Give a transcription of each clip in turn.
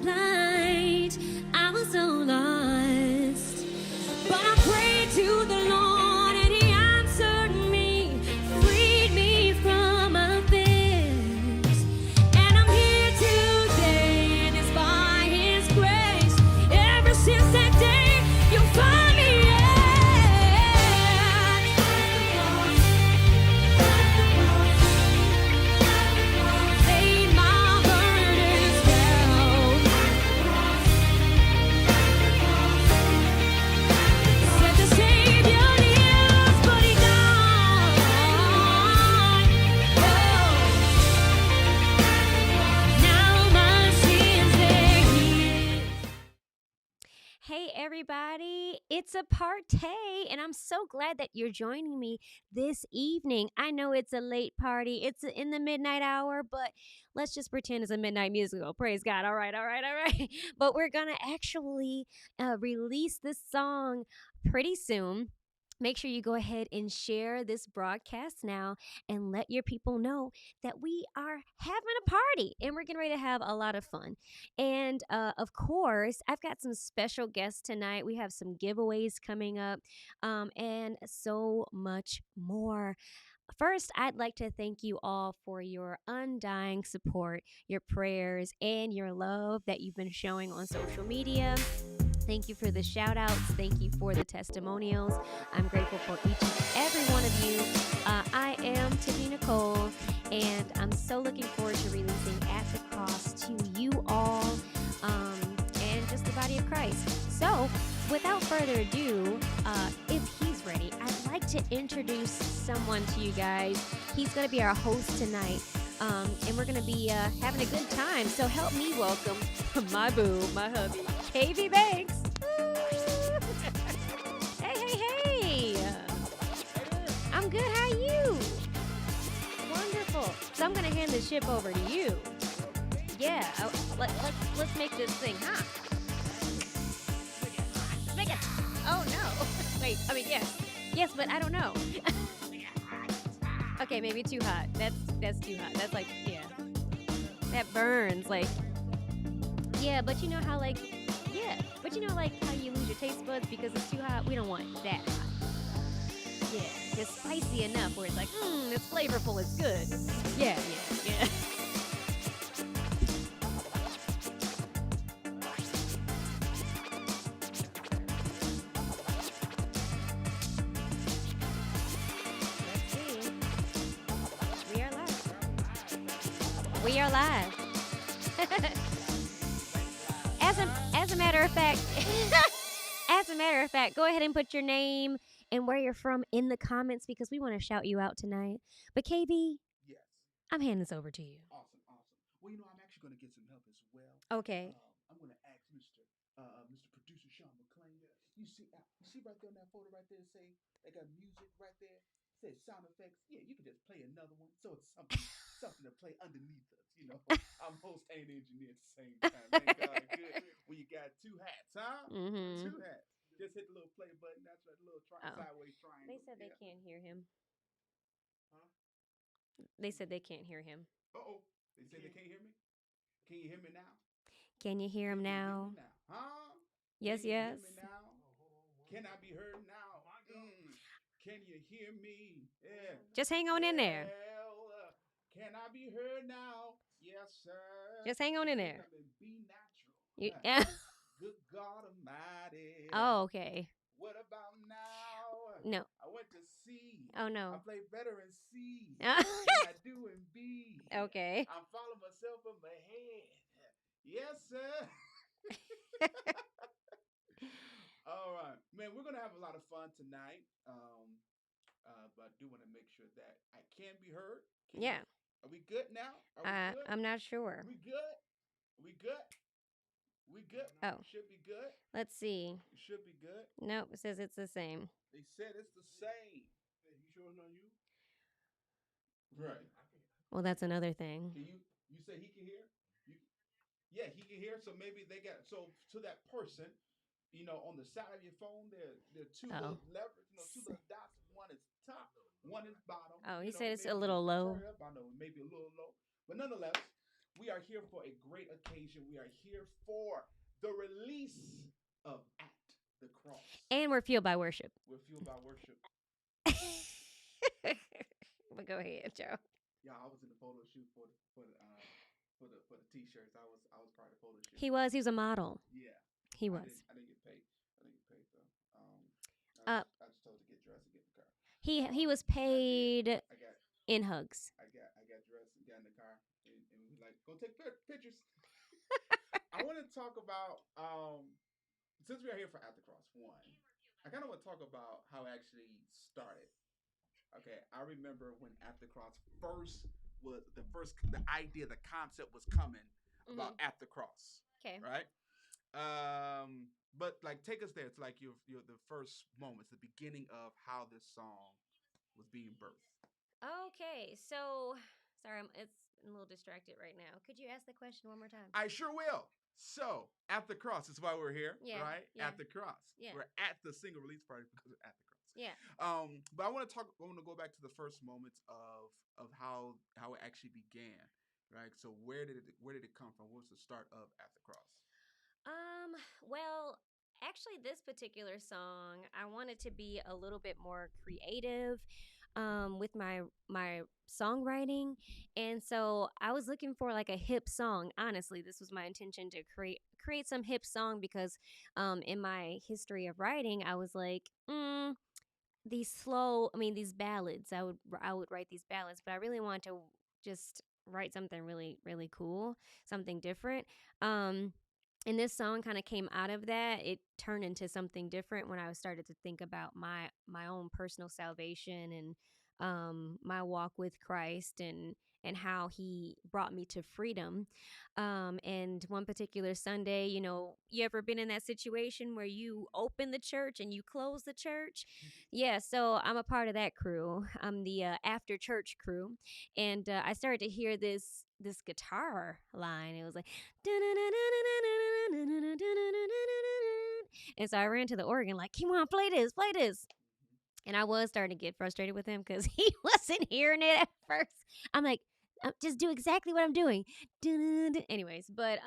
blind, I was so lost. But I prayed to the Lord and He answered me, freed me from my fears. And I'm here today, and it's by His grace. Ever since that day, you'll find me. Hey everybody, it's a party, and I'm so glad that you're joining me this evening. I know it's a late party, it's in the midnight hour, but let's just pretend it's a midnight musical. Praise God. All right, all right, all right. But we're gonna actually release this song pretty soon. Make sure you go ahead and share this broadcast now and let your people know that we are having a party and we're getting ready to have a lot of fun. And of course, I've got some special guests tonight. We have some giveaways coming up and so much more. First, I'd like to thank you all for your undying support, your prayers, and your love that you've been showing on social media. Thank you for the shout outs. Thank you for the testimonials. I'm grateful for each and every one of you. I am Tiffany Nicole, and I'm so looking forward to releasing At the Cross to you all and just the body of Christ. So, without further ado, if he's ready, I'd like to introduce someone to you guys. He's going to be our host tonight. And we're going to be having a good time. So help me welcome my boo, my hubby, KV Banks. Hey. I'm good. How are you? Wonderful. So I'm going to hand the ship over to you. Yeah. Let's make this thing, huh? Make it. Oh, no. Wait. I mean, yes. Yes, but I don't know. Okay, maybe too hot. That's too hot. That's like, yeah. That burns, like. Yeah, but you know how like, yeah. But you know like how you lose your taste buds because it's too hot? We don't want that hot. Yeah, just spicy enough where it's like, it's flavorful, it's good. Yeah. We are live. As a matter of fact, go ahead and put your name and where you're from in the comments because we want to shout you out tonight. But KV, yes, I'm handing this over to you. Awesome. Well, I'm actually going to get some help as well. Okay. I'm going to ask Mr. Producer Sean McClain. You see right there on that photo right there, say they got music right there. Says sound effects. Yeah, you can just play another one, so it's something to play underneath us. I'm host and engineer at the same time. Thank God, good. Well, you got two hats, huh? Mm-hmm. Two hats. Just hit the little play button. That's right, the little sideways triangle. They said they can't hear him. Huh? They said they can't hear him. Uh-oh. They said they can't hear me? Can you hear me now? Can you hear him now? Huh? Yes, Can you yes. hear me now? Can I be heard now? Can you hear me? Yeah. Just hang on in there. Can I be heard now? Yes, sir. Just hang on in there. Be natural. Good God Almighty. Oh, okay. What about now? No. I went to C. Oh, no. I play better in C than I do in B. Okay. I'm following myself in my head. Yes, sir. All right, man. We're gonna have a lot of fun tonight. But I do want to make sure that I can be heard. Are we good now? Are we good? I'm not sure. We good? We good? We good? Oh. Should be good. Let's see. It should be good. Nope, it says it's the same. They said it's the same. Hey, you sure it's not you? Right. Well, that's another thing. Can you say he can hear? Yeah, he can hear. So maybe they got to that person, on the side of your phone, there are two little levers, two little dots. One is top, one is bottom. Oh, he said it's a little low. I know, maybe a little low, but nonetheless, We are here for a great occasion. We are here for the release of At the Cross. And we're fueled by worship. We're fueled by worship. But go ahead, Joe. Yeah, I was in the photo shoot for the t-shirts. I was part of the photo shoot. He was a model. Yeah, He I was. didn't get paid. I didn't get paid though. Uh, I just told to get dressed and get in the car. he was paid I got in hugs. I got dressed and got in the car and we was like, go take pictures. I want to talk about since we are here for At the Cross one. I kind of want to talk about how it actually started. Okay, I remember when At the Cross the idea, the concept was coming about At the Cross. Okay. Right. But like, take us there. It's like your the first moments, the beginning of how this song was being birthed. Okay, so sorry, it's a little distracted right now. Could you ask the question one more time? I sure will. So, At the Cross is why we're here, Yeah, right? yeah. At the Cross. Yeah. We're at the single release party because of At the Cross. Yeah. But I want to go back to the first moments of how it actually began, right? So where did it come from? What was the start of At the Cross? Well, actually this particular song, I wanted to be a little bit more creative with my songwriting, and so I was looking for like a hip song. Honestly, this was my intention to create some hip song because in my history of writing, I was like, these ballads. I would write these ballads, but I really wanted to just write something really really cool, something different. And this song kind of came out of that. It turned into something different when I started to think about my own personal salvation and my walk with Christ and how he brought me to freedom. And one particular Sunday, you ever been in that situation where you open the church and you close the church? Yeah, so I'm a part of that crew. I'm the after church crew, and I started to hear this guitar line. It was like, and so I ran to the organ like, come on, play this, play this. And I was starting to get frustrated with him because he wasn't hearing it at first. I'm like, just do exactly what I'm doing. Anyways, but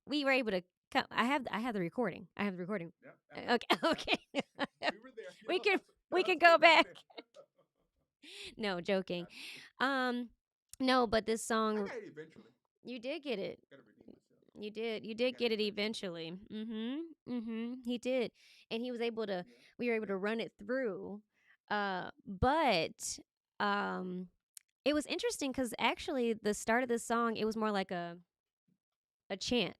we were able to come. I have the recording. I have the recording. Yep. Okay. We were there. We can go back. No, joking. No, but this song. I got it eventually. You did get it. Gotta redeem myself. You did. You did get it eventually. He did, and he was able to. Yeah. We were able to run it through. But it was interesting because actually the start of the song, it was more like a chant.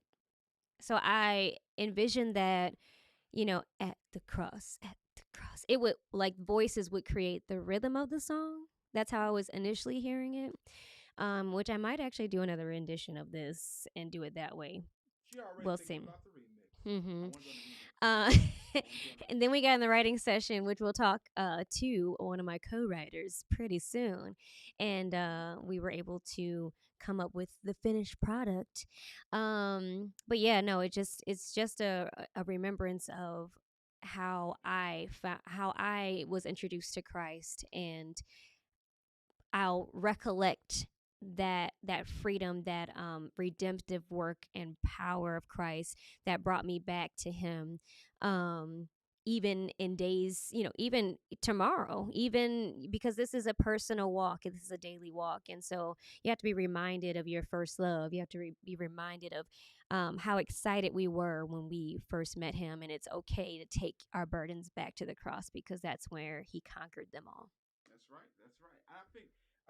So I envisioned that, at the cross, at the cross. It would like voices would create the rhythm of the song. That's how I was initially hearing it. Which I might actually do another rendition of this and do it that way. She already We'll thinking see. about the remix. And then we got in the writing session, which we'll talk to one of my co-writers pretty soon, and we were able to come up with the finished product. But yeah, no, it's just a remembrance of how I was introduced to Christ, and I'll recollect that freedom, that redemptive work and power of Christ that brought me back to him, even in days, even tomorrow, even because this is a personal walk, this is a daily walk, and so you have to be reminded of your first love. You have to be reminded of how excited we were when we first met him, and it's okay to take our burdens back to the cross because that's where he conquered them all. That's right.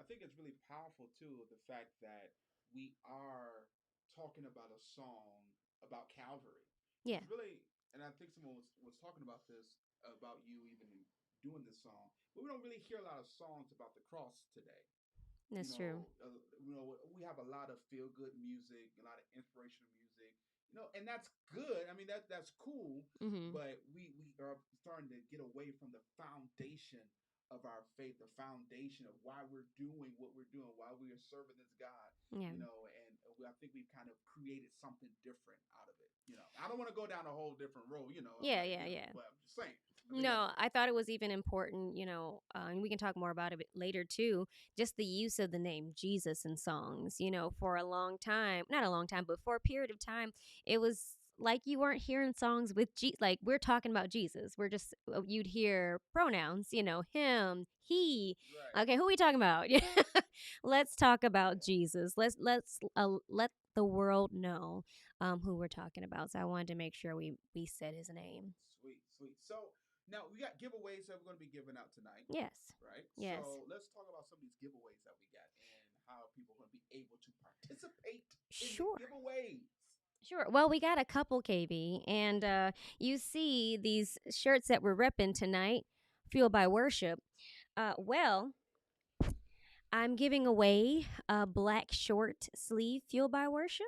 I think it's really powerful too, the fact that we are talking about a song about Calvary. Yeah. It's really, and I think someone was talking about this about you even doing this song, but we don't really hear a lot of songs about the cross today. That's true. We have a lot of feel good music, a lot of inspirational music, and that's good. I mean, that's cool. Mm-hmm. But we are starting to get away from the foundation of our faith, the foundation of why we're doing what we're doing, why we are serving this God, Yeah. and I think we've kind of created something different out of it. I don't want to go down a whole different road. I'm Yeah, like, yeah, yeah. but I'm just saying. I think that's No, I thought it was even important, and we can talk more about it later too. Just the use of the name Jesus in songs, for a long time, not a long time, but for a period of time, it was like you weren't hearing songs with like we're talking about Jesus. We're just, you'd hear pronouns, him, he. right. Okay, who are we talking about? Let's talk about Jesus. Let's let the world know who we're talking about. So I wanted to make sure we said his name. Sweet, sweet. So now we got giveaways that we're going to be giving out tonight, Yes. right? Yes. So let's talk about some of these giveaways that we got and how people are going to be able to participate in Sure. the giveaways. Sure. Well, we got a couple, KB, and you see these shirts that we're repping tonight, Fueled by Worship. Well, I'm giving away a black short sleeve Fueled by Worship.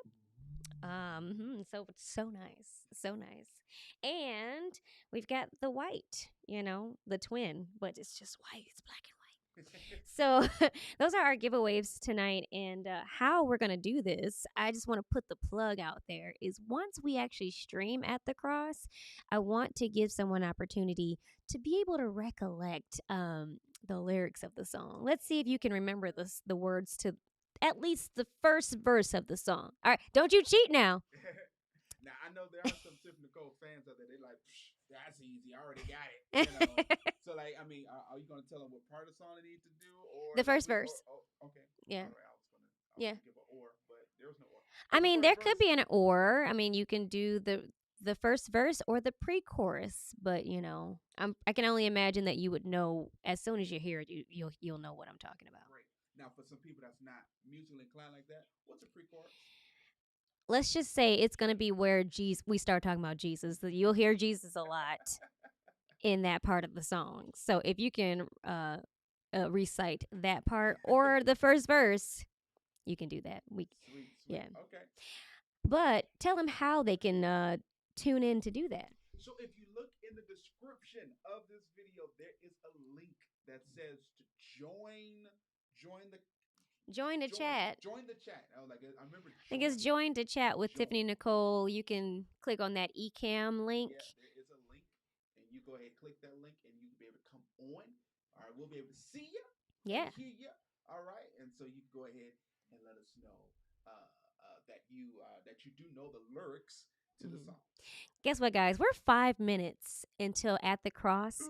So it's so nice, so nice. And we've got the white, the twin, but it's just white. It's black and white. So those are our giveaways tonight, and how we're gonna do this, I just want to put the plug out there, is once we actually stream at the cross, I want to give someone an opportunity to be able to recollect the lyrics of the song. Let's see if you can remember the words to at least the first verse of the song. All right, don't you cheat now. Now I know there are some Tiff Nicole fans out there. They're like, "That's easy. I already got it." So, like, I mean, are you gonna tell them what part of the song they need to do, or the first verse? Okay. Yeah. All right. I was gonna give an or, but there was no or. I mean, there could be an or. I mean, you can do the first verse or the pre-chorus, but I can only imagine that you would know as soon as you hear it. You'll know what I'm talking about. Great. Now, for some people that's not musically inclined like that, what's a pre-chorus? Let's just say it's going to be where we start talking about Jesus. You'll hear Jesus a lot in that part of the song. So if you can recite that part or the first verse, you can do that. Sweet. Yeah. Okay. But tell them how they can tune in to do that. So if you look in the description of this video, there is a link that says to join the chat. Join the chat. I was like, I remember. I think it's join to chat with Tiffany Nicole. You can click on that eCam link. Yeah, there is a link, and you go ahead and click that link, and you can be able to come on. All right, we'll be able to see you. Yeah. Hear you. All right, and so you can go ahead and let us know that you do know the lyrics to the song. Guess what, guys? We're 5 minutes until At the Cross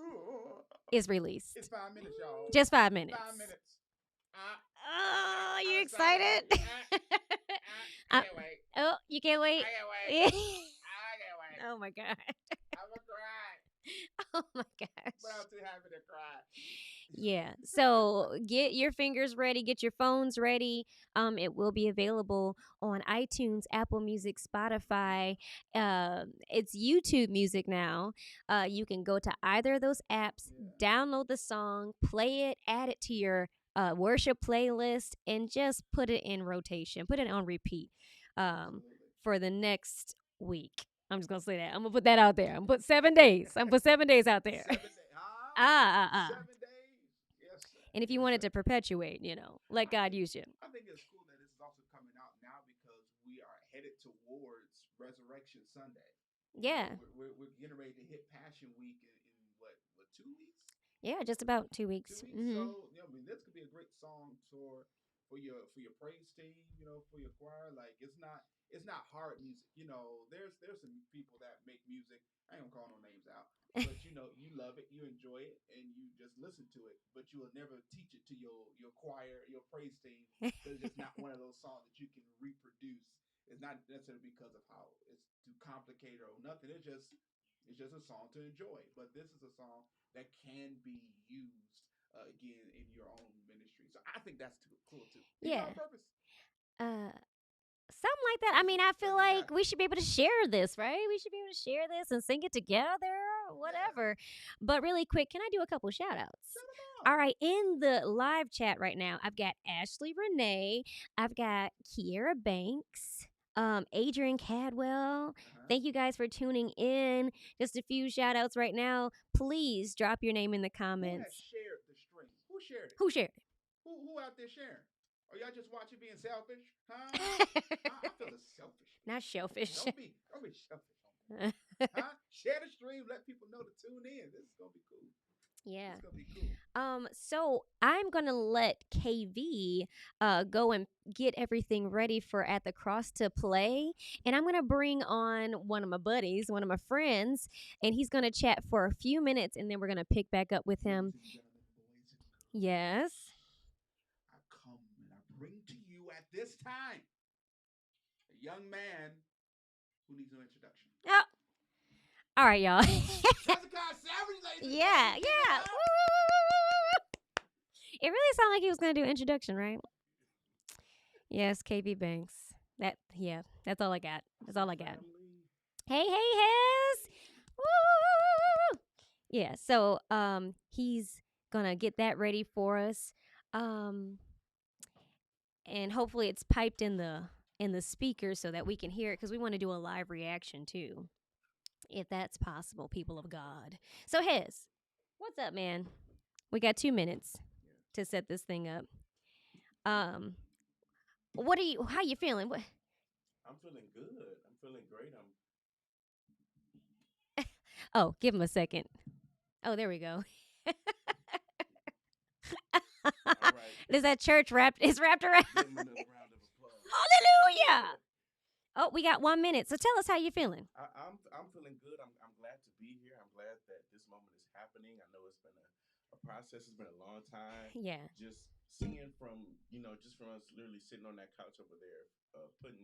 is released. It's 5 minutes, y'all. Just 5 minutes. 5 minutes. Oh, you excited? I can't wait. Oh, you can't wait? I can't wait. I can't wait. Oh, my God. I'm going to cry. Oh, my gosh. But I'm too happy to cry. Yeah. So get your fingers ready. Get your phones ready. It will be available on iTunes, Apple Music, Spotify. It's YouTube Music now. You can go to either of those apps, download the song, play it, add it to your worship playlist, and just put it in rotation. Put it on repeat for the next week. I'm just gonna say that. I'm gonna put that out there. I'm gonna put 7 days. I'm gonna put 7 days out there. 7 days. 7 days. Yes. And if you wanted to perpetuate, let God use you. I think it's cool that this is also coming out now because we are headed towards Resurrection Sunday. Yeah. We're getting ready to hit Passion Week in what 2 weeks? Yeah, just about 2 weeks. 2 weeks. So this could be a great song for your praise team. For your choir. Like it's not hard music. There's some people that make music. I ain't gonna call no names out, but you love it, you enjoy it, and you just listen to it. But you will never teach it to your choir, your praise team. It's just not one of those songs that you can reproduce. It's not necessarily because of how it's too complicated or nothing. It's just a song to enjoy. But this is a song that can be used again in your own ministry. So I think that's cool too. Yeah. On purpose. Something like that. I mean, I feel like we should be able to share this, right? We should be able to share this and sing it together or whatever. Yeah. But really quick, can I do a couple shout outs? All right. In the live chat right now, I've got Ashley Renee. I've got Kiera Banks. Adrian Cadwell. Thank you guys for tuning in. Just a few shout outs right now. Please drop your name in the comments. Who has shared the shared it? Who shared Who out there sharing? Or y'all just watching being selfish? Huh? it? I feel selfish. Not shellfish. Don't be selfish on me. Huh? Share the stream. Let people know to tune in. This is gonna be cool. Yeah. It's gonna be cool. So I'm gonna let KV go and get everything ready for At the Cross to play, and I'm gonna bring on one of my buddies, one of my friends, and he's gonna chat for a few minutes, and then we're gonna pick back up with him. Ladies and gentlemen, boys and girls, Yes. I come and I bring to you at this time a young man who needs no introduction. Oh. All right, y'all. Hezekiah Savage, ladies and Yeah, gentlemen, give it yeah. up. Woo! It really sounded like he was gonna do introduction, right? Yes, KB Banks. That's all I got. That's all I got. Family. Hey, Hez. Woo! Yeah, so he's gonna get that ready for us. And hopefully it's piped in the speaker so that we can hear it, because we want to do a live reaction too, if that's possible, people of God. So Hez, what's up, man? We got 2 minutes to set this thing up. How you feeling? What? I'm feeling good. I'm feeling great. Oh, give him a second. Oh, there we go. All right. Is that church wrapped around? Give him another round of applause. Hallelujah. Oh, we got 1 minute. So tell us how you're feeling. I'm feeling good. I'm glad to be here. I'm glad that this moment is happening. I know it's been a process. It's been a long time. Yeah. Just seeing from just from us literally sitting on that couch over there, putting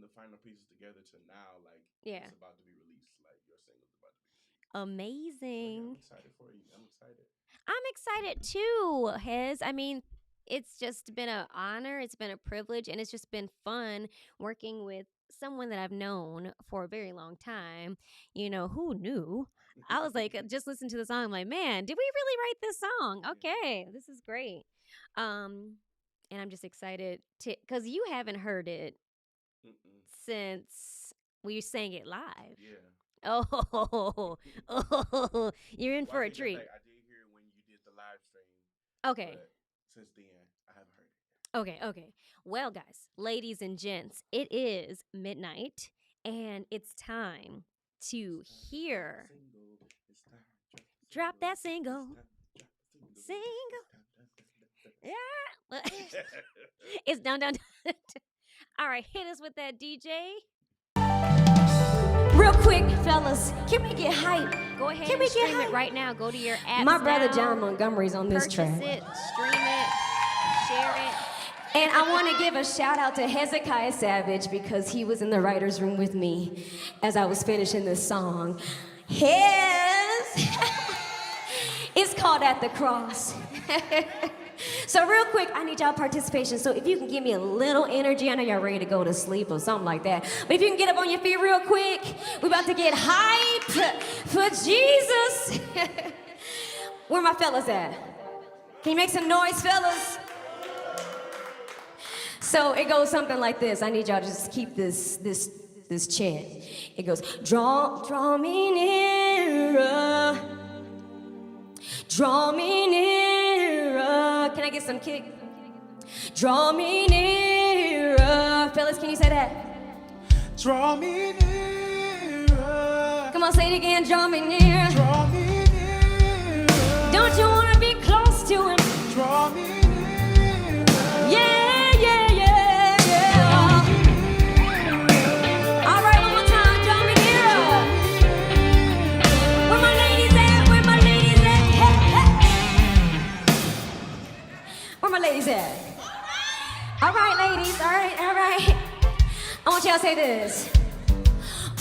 the final pieces together to now, like Yeah. it's about to be released. Like your single's about to be released. So, yeah, Amazing. I'm excited for you. I'm excited. I'm excited too, Hez. I mean, it's just been an honor. It's been a privilege, and it's just been fun working with someone that I've known for a very long time. Who knew? I was like, just listen to the song. I'm like, man, did we really write this song? Okay, this is great. And I'm just excited because you haven't heard it Mm-mm. since we sang it live. Yeah. Oh, you're in Well, for I a take that treat. back. I did hear it when you did the live stream. Okay. But since then, I haven't heard it. Okay. Well, guys, ladies and gents, it is midnight, and it's time to hear. Drop that single. Single. Yeah. It's down. All right, hit us with that, DJ. Real quick, fellas, can we get hype? Go ahead Can and we get stream it hype? right now. Go to your apps My brother now. John Montgomery's on this Purchase track. it, stream it, share it. And I want to give a shout out to Hezekiah Savage because he was in the writer's room with me as I was finishing this song. It's called At the Cross. So real quick, I need y'all participation. So if you can give me a little energy, I know y'all ready to go to sleep or something like that. But if you can get up on your feet real quick, we're about to get hyped for Jesus. Where my fellas at? Can you make some noise, fellas? So it goes something like this. I need y'all to just keep this chant. It goes, draw me nearer. Draw me nearer. Can I get some kick? Draw me nearer. Fellas, can you say that? Draw me nearer. Come on, say it again. Draw me nearer. Draw me nearer. Don't you want to be close to him? Draw me nearer. Yeah, yeah, yeah, yeah. All right, one more time. Draw me nearer. Where my ladies at? Where my ladies at? Hey, hey. Where my ladies at? All right, ladies. All right, all right. I want y'all to say this.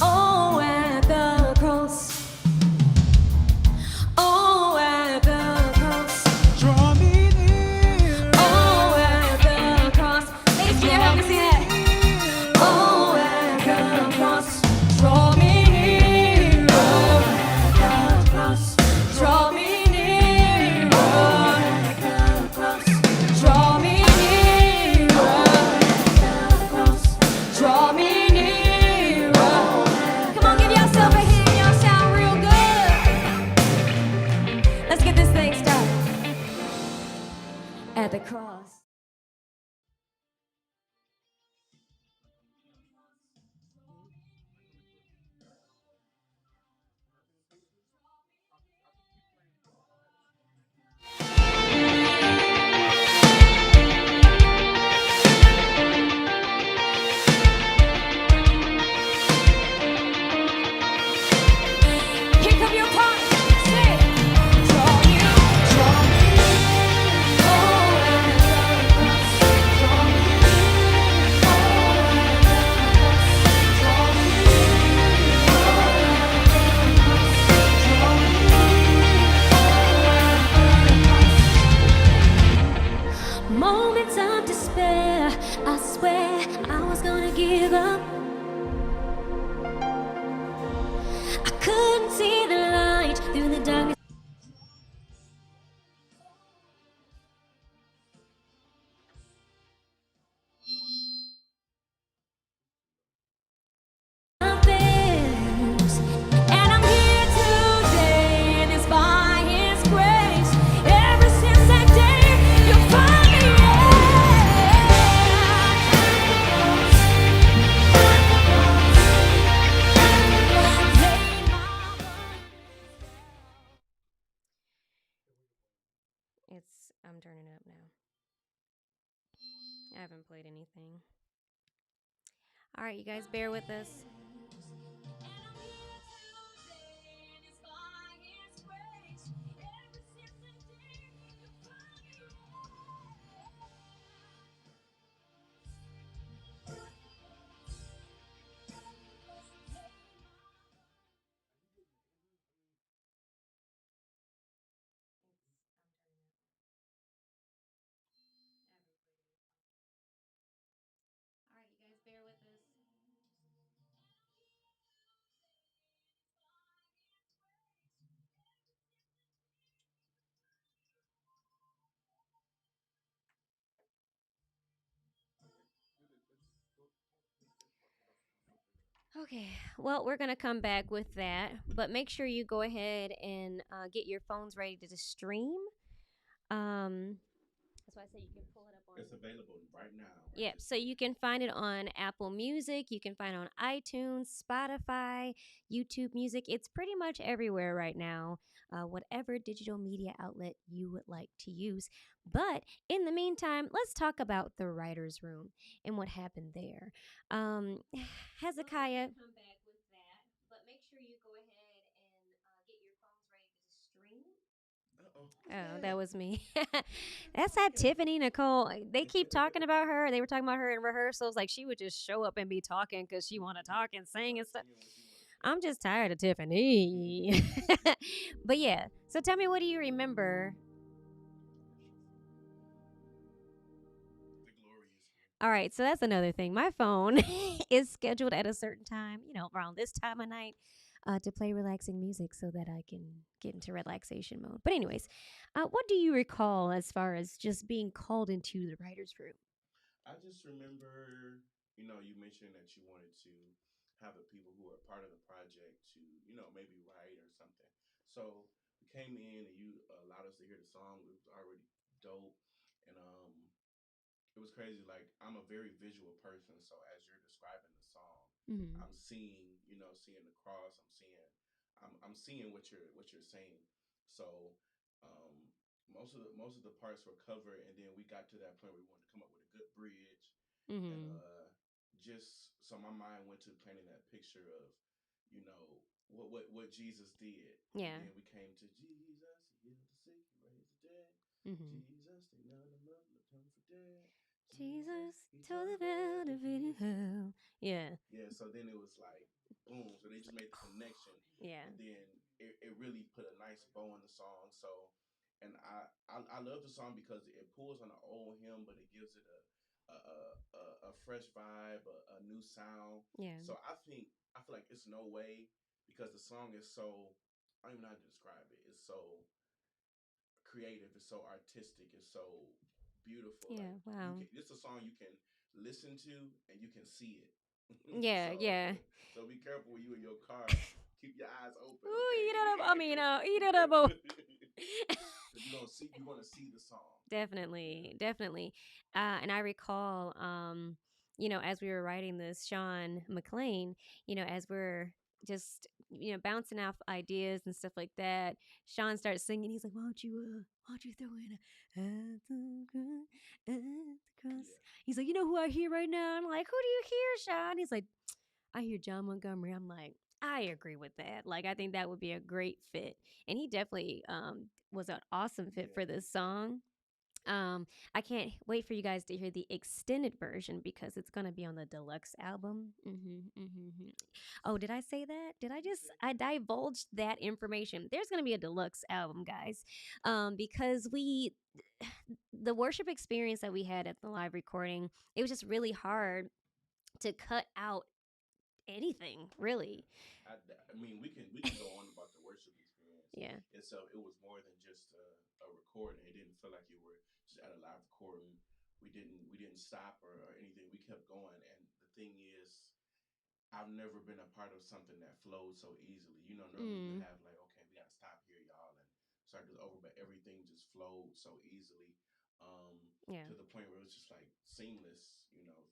Oh, at the cross. Oh, at the cross. Draw me nearer. Oh, at the cross. Ladies, can you help me sing that? Oh, at the cross. Draw me nearer. At the cross. Draw me nearer. At the cross. Draw me nearer. At the cross. Draw me nearer. Come on, give yourself a hand, y'all shout. at the cross. Here come your part. Say, draw you, draw me. Oh, and draw me. Oh, draw me. Moments of despair, I swear I was gonna give up. I couldn't see the light through the darkness. Of theirs. And I'm here today, and it's by His grace. Ever since that day, you found me. I'm turning it up now. I haven't played anything. All right, you guys, bear with us. All right, you guys, bear with us. Okay, well, we're going to come back with that, but make sure you go ahead and get your phones ready to stream. That's why I said you can pull it up on. It's available right now. Yep, so you can find it on Apple Music, you can find it on iTunes, Spotify, YouTube Music. It's pretty much everywhere right now, whatever digital media outlet you would like to use. But in the meantime, let's talk about the writer's room and what happened there. Hezekiah. Come back with that, but make sure you go ahead and get your phones ready to stream. Oh, that was me. That's that Tiffany Nicole. They keep talking about her. They were talking about her in rehearsals. Like she would just show up and be talking because she want to talk and sing and stuff. I'm just tired of Tiffany. But yeah. So tell me, what do you remember? The glorious. All right. So that's another thing. My phone is scheduled at a certain time, around this time of night. To play relaxing music so that I can get into relaxation mode. But anyways, what do you recall as far as just being called into the writer's room? I just remember, you mentioned that you wanted to have the people who are part of the project to, maybe write or something. So we came in and you allowed us to hear the song. It was already dope. And it was crazy. Like, I'm a very visual person. So as you're describing the song, Mm-hmm. I'm seeing, seeing the cross. I'm seeing what you're saying. So um, most of the parts were covered, and then we got to that point where we wanted to come up with a good bridge, and Mm-hmm. just so my mind went to painting that picture of you know what Jesus did, and Yeah. then we came to Jesus, he healed the sick, he raised the dead. Mm-hmm. Jesus, they nailed him up, left him for dead. Jesus, Jesus he told told the the veil veil to to fit in fit in hell. hell. Yeah. Yeah, so then it was like boom. So they just made the connection, Yeah. and then it really put a nice bow on the song. So, and I love the song because it pulls on an old hymn, but it gives it a fresh vibe, a new sound. Yeah. So I feel like it's no way because the song is so I don't even know how to describe it. It's so creative. It's so artistic. It's so beautiful. Yeah. Like you Wow. can. It's a song you can listen to and you can see it. Yeah. so Yeah. so be careful when you in your car. Keep your eyes open, Ooh, okay? eat it up. I mean, eat Be it up. careful. Oh. Cause you're you're gonna see the song. Definitely, definitely. And I recall, as we were writing this, Sean McLean, as we're just, bouncing off ideas and stuff like that, Sean starts singing. He's like, why don't you throw in a at the cross? Yeah. He's like, you know who I hear right now? I'm like, who do you hear, Sean? He's like, I hear John Montgomery. I'm like, I agree with that. Like, I think that would be a great fit. And he definitely was an awesome fit for Yeah. this song. I can't wait for you guys to hear the extended version because it's gonna be on the deluxe album. Oh, did I say that? Did I just I divulged that information? There's gonna be a deluxe album, guys, because the worship experience that we had at the live recording, it was just really hard to cut out anything, really. I mean, we can go on about the worship experience Yeah. itself. It was more than just a recording. It didn't feel like you were just at a live recording. We didn't stop or anything. We kept going. And the thing is, I've never been a part of something that flowed so easily. Normally you Mm, have like, okay, we gotta stop here, y'all, and start this over, but everything just flowed so easily, yeah. to the point where it was just like seamless,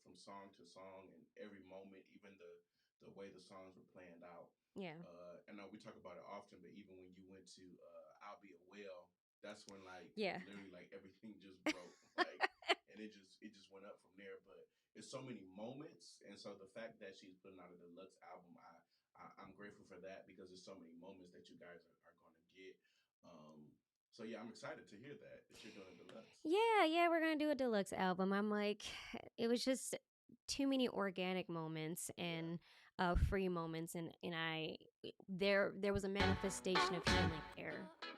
from song to song and every moment, even the way the songs were planned out. Yeah. I know we talk about it often, but even when you went to "I'll Be a Well," that's when like Yeah. literally like everything just broke, like, and it just went up from there. But it's so many moments, and so the fact that she's putting out a deluxe album, I'm grateful for that because there's so many moments that you guys are going to get. So yeah, I'm excited to hear that you're doing a deluxe. Yeah, we're gonna do a deluxe album. I'm like, it was just too many organic moments Yeah, and free moments, and there was a manifestation of healing there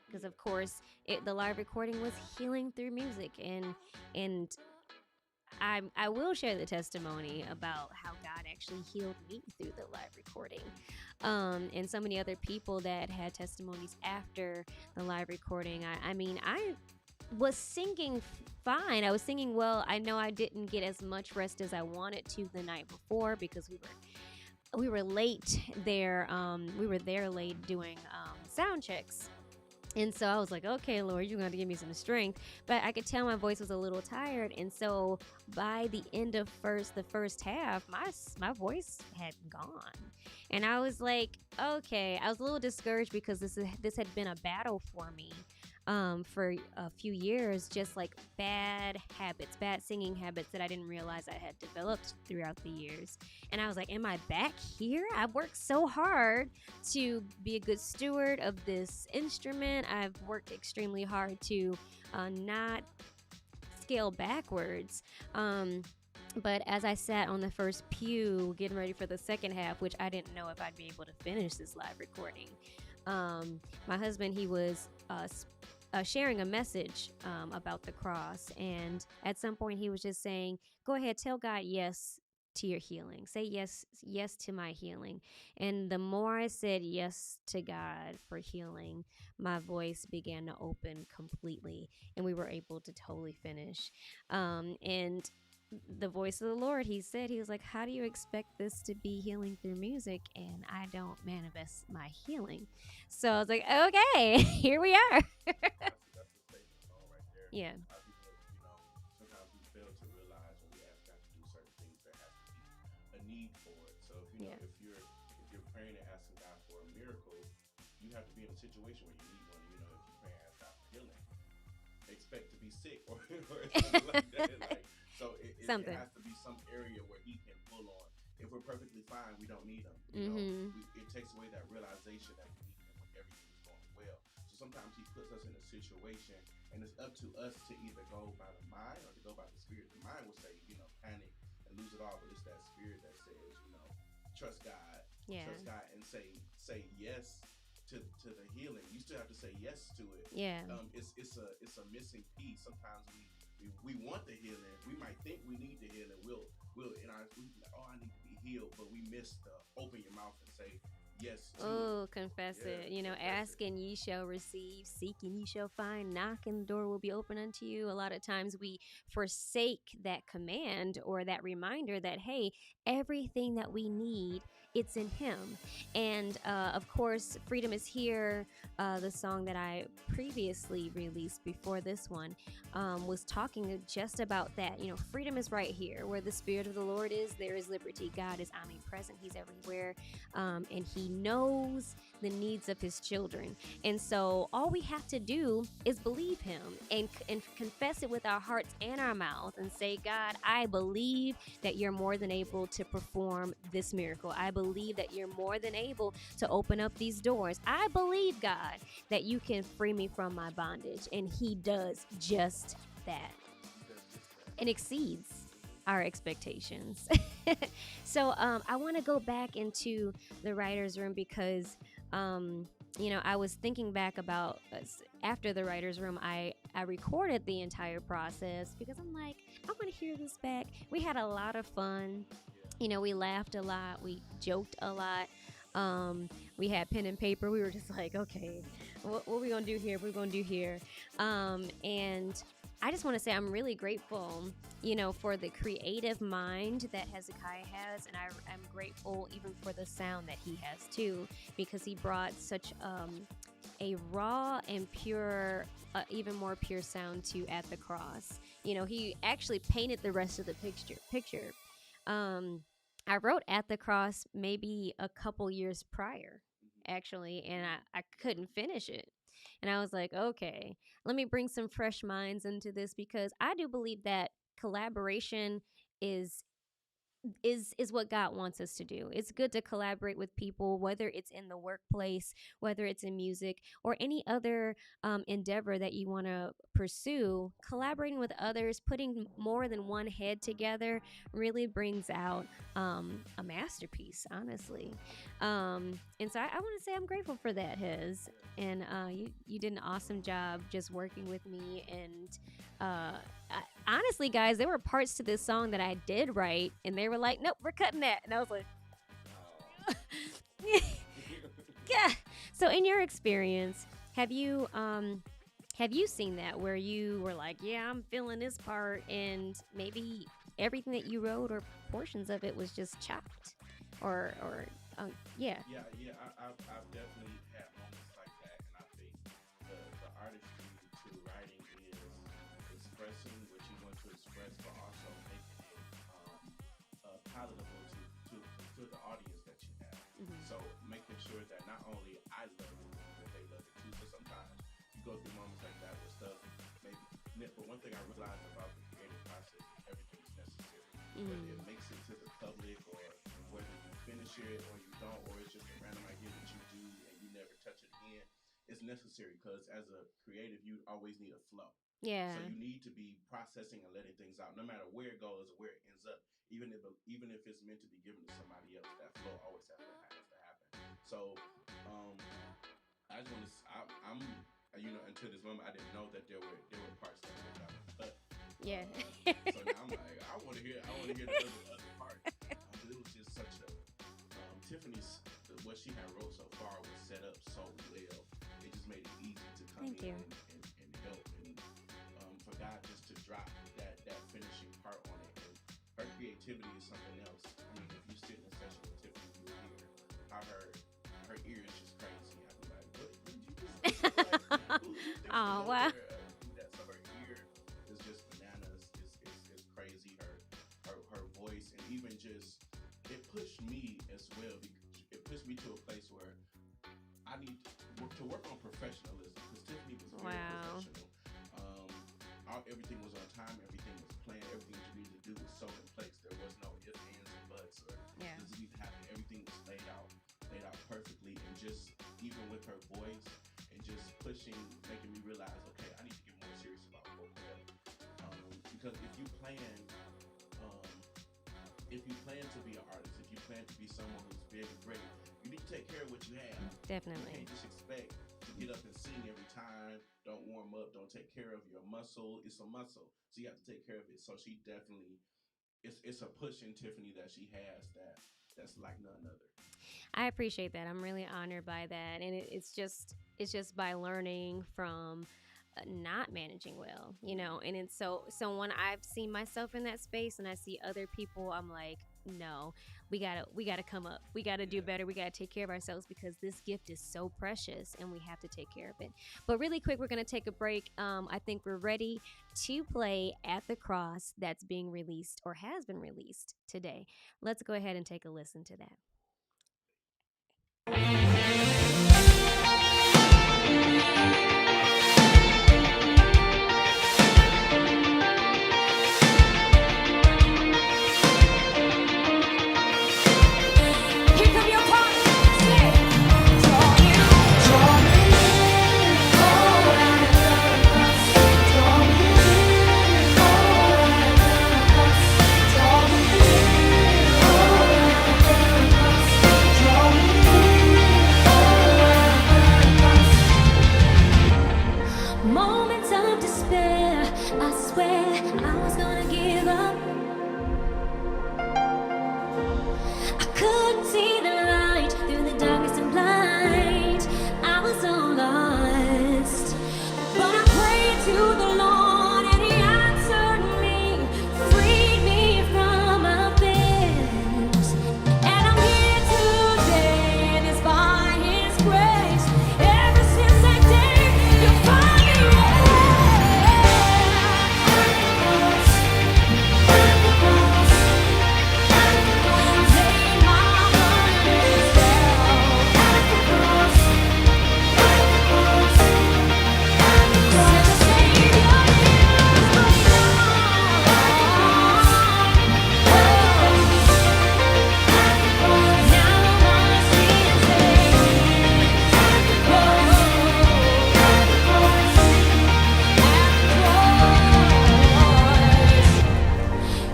because yeah, of course the live recording was healing through music, and I will share the testimony about how God actually healed me through the live recording. And so many other people that had testimonies after the live recording. I mean, I was singing fine. I was singing well. I know I didn't get as much rest as I wanted to the night before because we were late there. We were there late doing sound checks. And so I was like, okay, Lord, you're going to give me some strength. But I could tell my voice was a little tired. And so by the end of the first half, my voice had gone. And I was like, okay, I was a little discouraged because this had been a battle for me for a few years, just like bad habits, bad singing habits that I didn't realize I had developed throughout the years. And I was like, am I back here? I've worked so hard to be a good steward of this instrument. I've worked extremely hard to not scale backwards. But as I sat on the first pew getting ready for the second half, which I didn't know if I'd be able to finish this live recording, my husband, he was sharing a message about the cross. And at some point, he was just saying, go ahead, tell God yes to your healing. Say yes to my healing. And the more I said yes to God for healing, my voice began to open completely, and we were able to totally finish. And the voice of the Lord, he said, he was like, how do you expect this to be healing through music and I don't manifest my healing? So I was like, okay, here we are. that's a statement song right there. Yeah. I think that, sometimes we fail to realize when we ask God to do certain things, there has to be a need for it. So Yeah. if you're praying and asking God for a miracle, you have to be in a situation where you need one. If you pray and ask God for healing, expect to be sick or something like that. Like, so it Something. has to be some area where He can pull on. If we're perfectly fine, we don't need Him. It takes away that realization that we need Him when everything is going well. So sometimes He puts us in a situation, and it's up to us to either go by the mind or to go by the spirit. The mind will say, panic and lose it all, but it's that spirit that says, trust God, Yeah. trust God, and say yes to the healing. You still have to say yes to it. Yeah. It's a missing piece. Sometimes we want the healing. We might think we need the healing. We'll in our we like, oh, I need to be healed, but we miss the open your mouth and say yes to it. Oh, confess Yeah, it. confess Ask it. and ye shall receive, seek and ye shall find, knock and the door will be open unto you. A lot of times we forsake that command or that reminder that, hey, everything that we need it's in Him. And of course, Freedom is Here, the song that I previously released before this one, was talking just about that. You know, freedom is right here. Where the Spirit of the Lord is, there is liberty. God is omnipresent, He's everywhere, and He knows the needs of His children. And so all we have to do is believe Him and confess it with our hearts and our mouth and say, God, I believe that you're more than able to perform this miracle. I believe that you're more than able to open up these doors. I believe, God, that you can free me from my bondage. And He does just that and exceeds our expectations. So I want to go back into the writer's room because I was thinking back about after the writer's room, I recorded the entire process because I'm like, I want to hear this back. We had a lot of fun. You know, we laughed a lot. We joked a lot. We had pen and paper. We were just like, okay, what are we going to do here? What are we going to do here? And I just want to say I'm really grateful, for the creative mind that Hezekiah has. And I'm grateful even for the sound that he has too, because he brought such a raw and pure, even more pure sound to At the Cross. He actually painted the rest of the picture. I wrote At the Cross maybe a couple years prior, actually, and I couldn't finish it. And I was like, okay, let me bring some fresh minds into this because I do believe that collaboration is what God wants us to do. It's good to collaborate with people, whether it's in the workplace, whether it's in music, or any other endeavor that you want to pursue. Collaborating with others, putting more than one head together, really brings out a masterpiece, honestly. And so I want to say I'm grateful for that, Hez. And you did an awesome job just working with me. And honestly, guys, there were parts to this song that I did write, and they were like, "Nope, we're cutting that." And I was like, "Yeah." So, in your experience, have you seen that where you were like, "Yeah, I'm feeling this part," and maybe everything that you wrote or portions of it was just chopped, or yeah. Yeah. I've definitely had moments like that, and I think the artistry to writing is expressing what you want to express, but also making it palatable to the audience that you have. Mhm. So making sure that not only I love it, but they love it too. So sometimes you go through moments like that where stuff maybe. But one thing I realized about the creative process is everything's necessary. Whether it makes it to the public or whether you finish it or you don't, or it's just a random idea that you do and you never touch it again, it's necessary because as a creative, you always need a flow. Yeah. So you need to be processing and letting things out, no matter where it goes or where it ends up. Even if it's meant to be given to somebody else, that flow always has to happen. So I just want to. I'm until this moment, I didn't know that there were parts that were got cut. Yeah. So now I'm like, I want to hear the other part. It was just such a Tiffany's what she had wrote so far was set up so well. It just made it easy to come Thank you. and help and for God just to drop that finishing part on it. And her creativity is something else. I mean, if you sit in a session with Tiffany, you'll hear how her ear is just crazy. I'd be like, what did you just like, Oh, wow. So her ear is just bananas. Is crazy. Her voice and even just it pushed me as well. It pushed me to a place where I need to work on professionalism because Tiffany was very Wow. professional. Everything was on time. Everything was planned. Everything you needed to do was so in place. There was no ifs, ands, and buts, or Yeah. does it need to happen. Everything was laid out perfectly, and just even with her voice and just pushing, making me realize, okay, I need to get more serious about vocal. Because if you plan to be an artist, if you plan to be someone who's big and great, you need to take care of what you have. You Definitely. can't just expect to get up and sing every time. Don't warm up. Don't take care of your muscle. It's a muscle, so you have to take care of it. So she definitely, it's a push in Tiffany that she has that's like none other. I appreciate that. I'm really honored by that, and it's just by learning from not managing well, and it's so when I've seen myself in that space and I see other people, I'm like, no, we gotta come up. We gotta do better. We gotta take care of ourselves because this gift is so precious and we have to take care of it. But really quick, we're gonna take a break. I think we're ready to play At the Cross that's being released or has been released today. Let's go ahead and take a listen to that. Here come your part. Say, draw you, moments of despair. I swear I was gonna give up. I couldn't see the light through the darkness and blind. I was so lost. But I prayed to the Lord and He answered me, freed me from my fears. And I'm here today, and it's by His grace. Ever since that day, You find me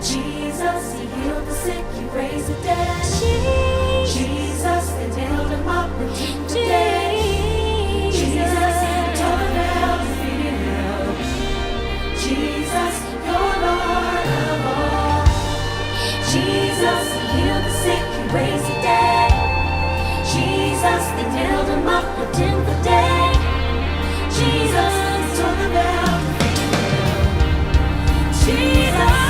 Jesus, He healed the sick, He raised the dead. Jesus, they nailed Him up and took the day. Jesus, He tore the veil to feed Him. Jesus, You're Lord of all. Jesus, He healed the sick, He raised the dead. Jesus, they nailed Him up and took the day. Jesus, He tore the veil to feed Him. Jesus.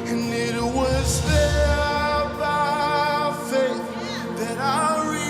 And it was there by faith that I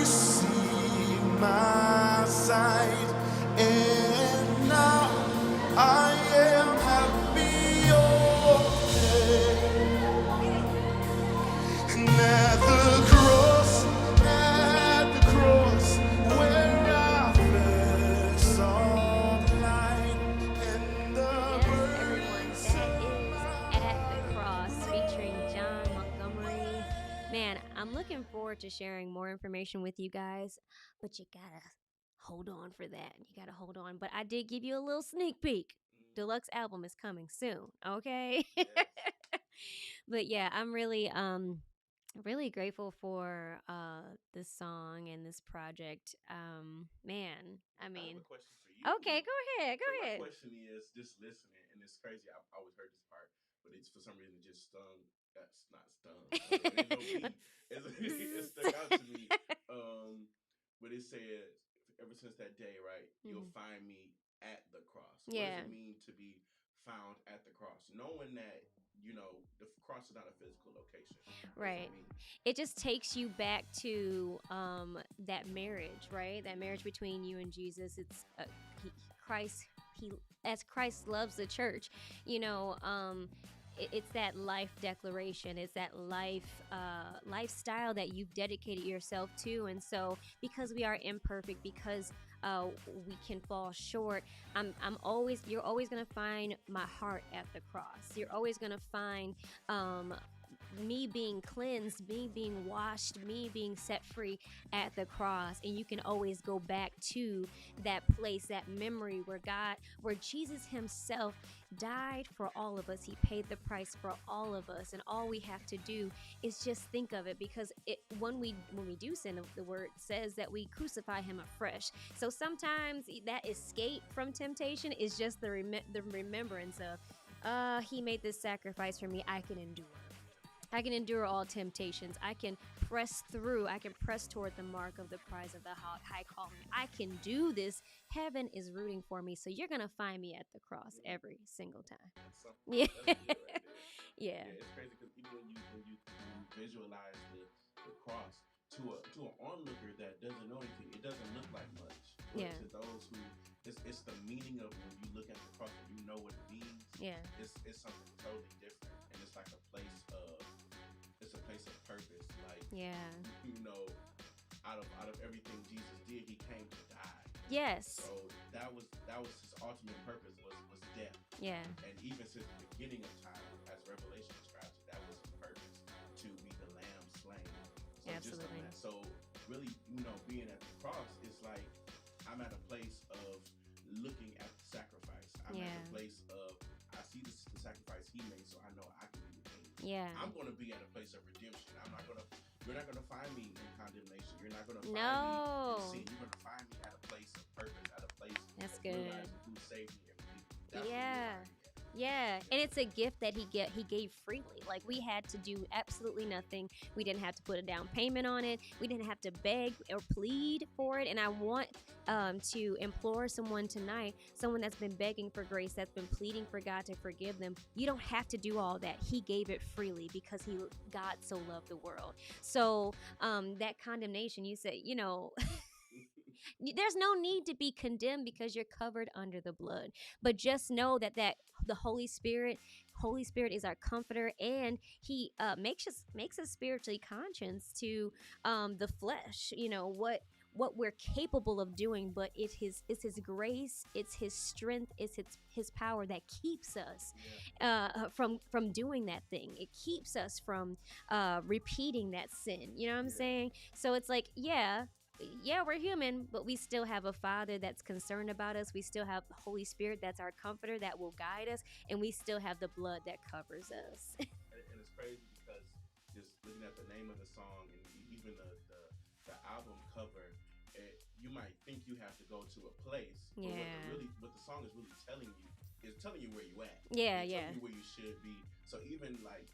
I'm looking forward to sharing more information with you guys, but you gotta hold on for that. You gotta hold on. But I did give you a little sneak peek. Deluxe album is coming soon, okay? Yes. But yeah, I'm really grateful for this song and this project. Man, I I have mean, a question for you. okay, go ahead, go So my ahead. question is, just listening, and it's crazy. I've always heard this part, but it's for some reason it just stung. That's not stung. It ain't no beat. It stuck out to me. Um, but it said, ever since that day, right? You'll Mhm. find me at the cross. What Yeah, does it mean to be found at the cross? Knowing that the cross is not a physical location. What does right. it mean? It just takes you back to that marriage, right? That marriage between you and Jesus. It's Christ. He as Christ loves the church. You know, it's that life declaration. It's that lifestyle that you've dedicated yourself to. And so, because we are imperfect, because we can fall short. You're always gonna find my heart at the cross. You're always gonna find um, me being cleansed, me being washed, me being set free at the cross. And you can always go back to that place, that memory where Jesus Himself died for all of us. He paid the price for all of us. And all we have to do is just think of it, because when we do sin, the word says that we crucify Him afresh. So sometimes that escape from temptation is just the remembrance of, He made this sacrifice for me. I can endure. I can endure all temptations. I can press through. I can press toward the mark of the prize of the high calling. I can do this. Heaven is rooting for me. So you're going to find me at the cross every single time. That's something. Yeah. That's good right there. Yeah. Yeah, it's crazy because even when you visualize the cross to an onlooker that doesn't know anything, it doesn't look like much. But Yeah. to those who, it's the meaning of when you look at the cross and you know what it means. Yeah. It's something totally different, and it's like it's a place of purpose. Like Yeah. out of everything Jesus did, He came to die. Yes. So that was His ultimate purpose was death. Yeah. And even since the beginning of time, as Revelation describes it, that was His purpose, to be the Lamb slain. So Absolutely. So really, being at the cross is like I'm at a place of looking at the sacrifice. I'm at Yeah. a place of I see the sacrifice He made, so I know I can be redeemed. Yeah. I'm going to be at a place of redemption. You're not going to find me in condemnation. You're not going to find No. me in sin. You're going to find me at a place of purpose, at a place That's of good. realizing who saved me and redeemed me. That's where Yeah. you'll find me at. Yeah, and it's a gift that he gave freely. Like, we had to do absolutely nothing. We didn't have to put a down payment on it. We didn't have to beg or plead for it. And I want to implore someone tonight, someone that's been begging for grace, that's been pleading for God to forgive them. You don't have to do all that. He gave it freely because God so loved the world. So that condemnation, you say, there's no need to be condemned because you're covered under the blood. But just know that the Holy Spirit is our comforter, and He makes us spiritually conscious to the flesh. What we're capable of doing, but it's His grace, it's His strength, it's His power that keeps us from doing that thing. It keeps us from repeating that sin. You know what I'm saying? So it's like, yeah, we're human, but we still have a Father that's concerned about us. We still have the Holy Spirit that's our comforter that will guide us, and we still have the blood that covers us. And it's crazy because just looking at the name of the song and even the album cover, you might think you have to go to a place. But Yeah. what the song is really telling you is telling you where you at. Yeah, It's yeah. telling you where you should be. So even like,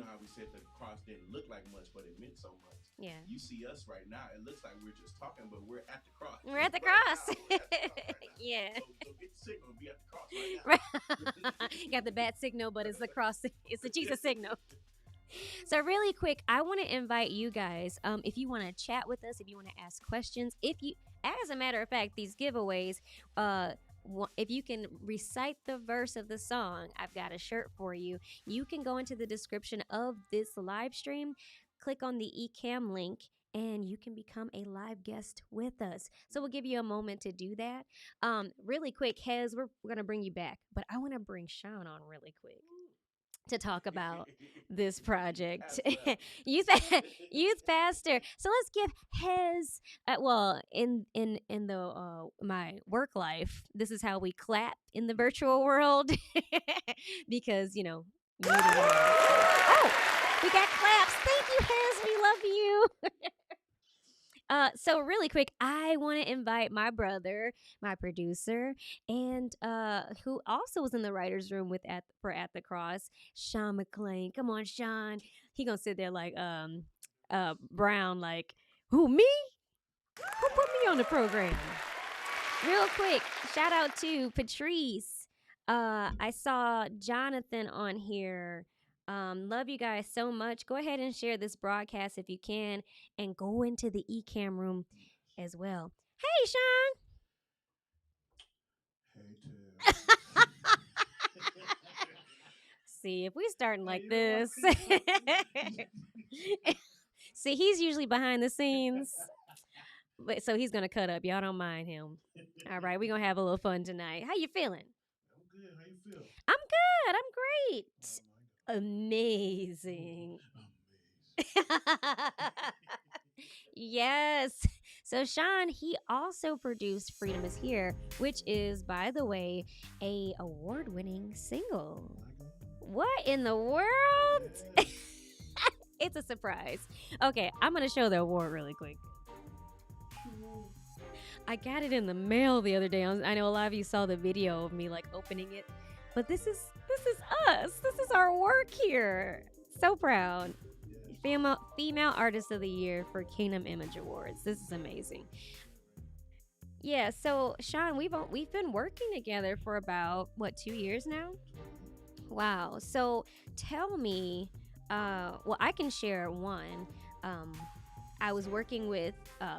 how we said the cross didn't look like much, but it meant so much. Yeah. You see us right now, it looks like we're just talking, but we're at the cross. We're at the Right cross. now, we're at the cross right now. Yeah. So get the signal and be at the cross right now. You got the bad signal, but it's the cross. It's the Jesus signal. So really quick, I want to invite you guys, if you want to chat with us, if you want to ask questions, as a matter of fact, these giveaways, if you can recite the verse of the song, I've got a shirt for you. You can go into the description of this live stream, click on the eCam link, and you can become a live guest with us. So we'll give you a moment to do that. Really quick, Hez, we're going to bring you back, but I want to bring Sean on really quick to talk about this project. Pastor. youth youth pastor. So let's give his well in the my work life. This is how we clap in the virtual world because meeting and all that stuff. Oh, we got claps. Thank you, Hez. We love you. So really quick, I want to invite my brother, my producer, and who also was in the writers' room with at the cross, Sean McClain. Come on, Sean. He gonna sit there like Brown, like who me? Who put me on the program? Real quick, shout out to Patrice. I saw Jonathan on here. Love you guys so much. Go ahead and share this broadcast if you can, and go into the eCam room as well. Hey, Sean. Hey, See, if we starting like you know this, what? see, he's usually behind the scenes, but so he's gonna cut up. Y'all don't mind him. All right, we're gonna have a little fun tonight. How you feeling? I'm good. How you feel? I'm good. I'm great. Oh my God. Amazing. Amazing. Yes. So Sean, he also produced Freedom is Here, which is, by the way, a award-winning single. What in the world? Yeah. It's a surprise. Okay, I'm going to show the award really quick. I got it in the mail the other day. I know a lot of you saw the video of me like opening it, but this is us. This is our work here. So proud. Female Artist of the Year for Kingdom Image Awards. This is amazing. Yeah, so Sean, we've been working together for about 2 years now. Wow. So tell me, well, I can share one. I was working with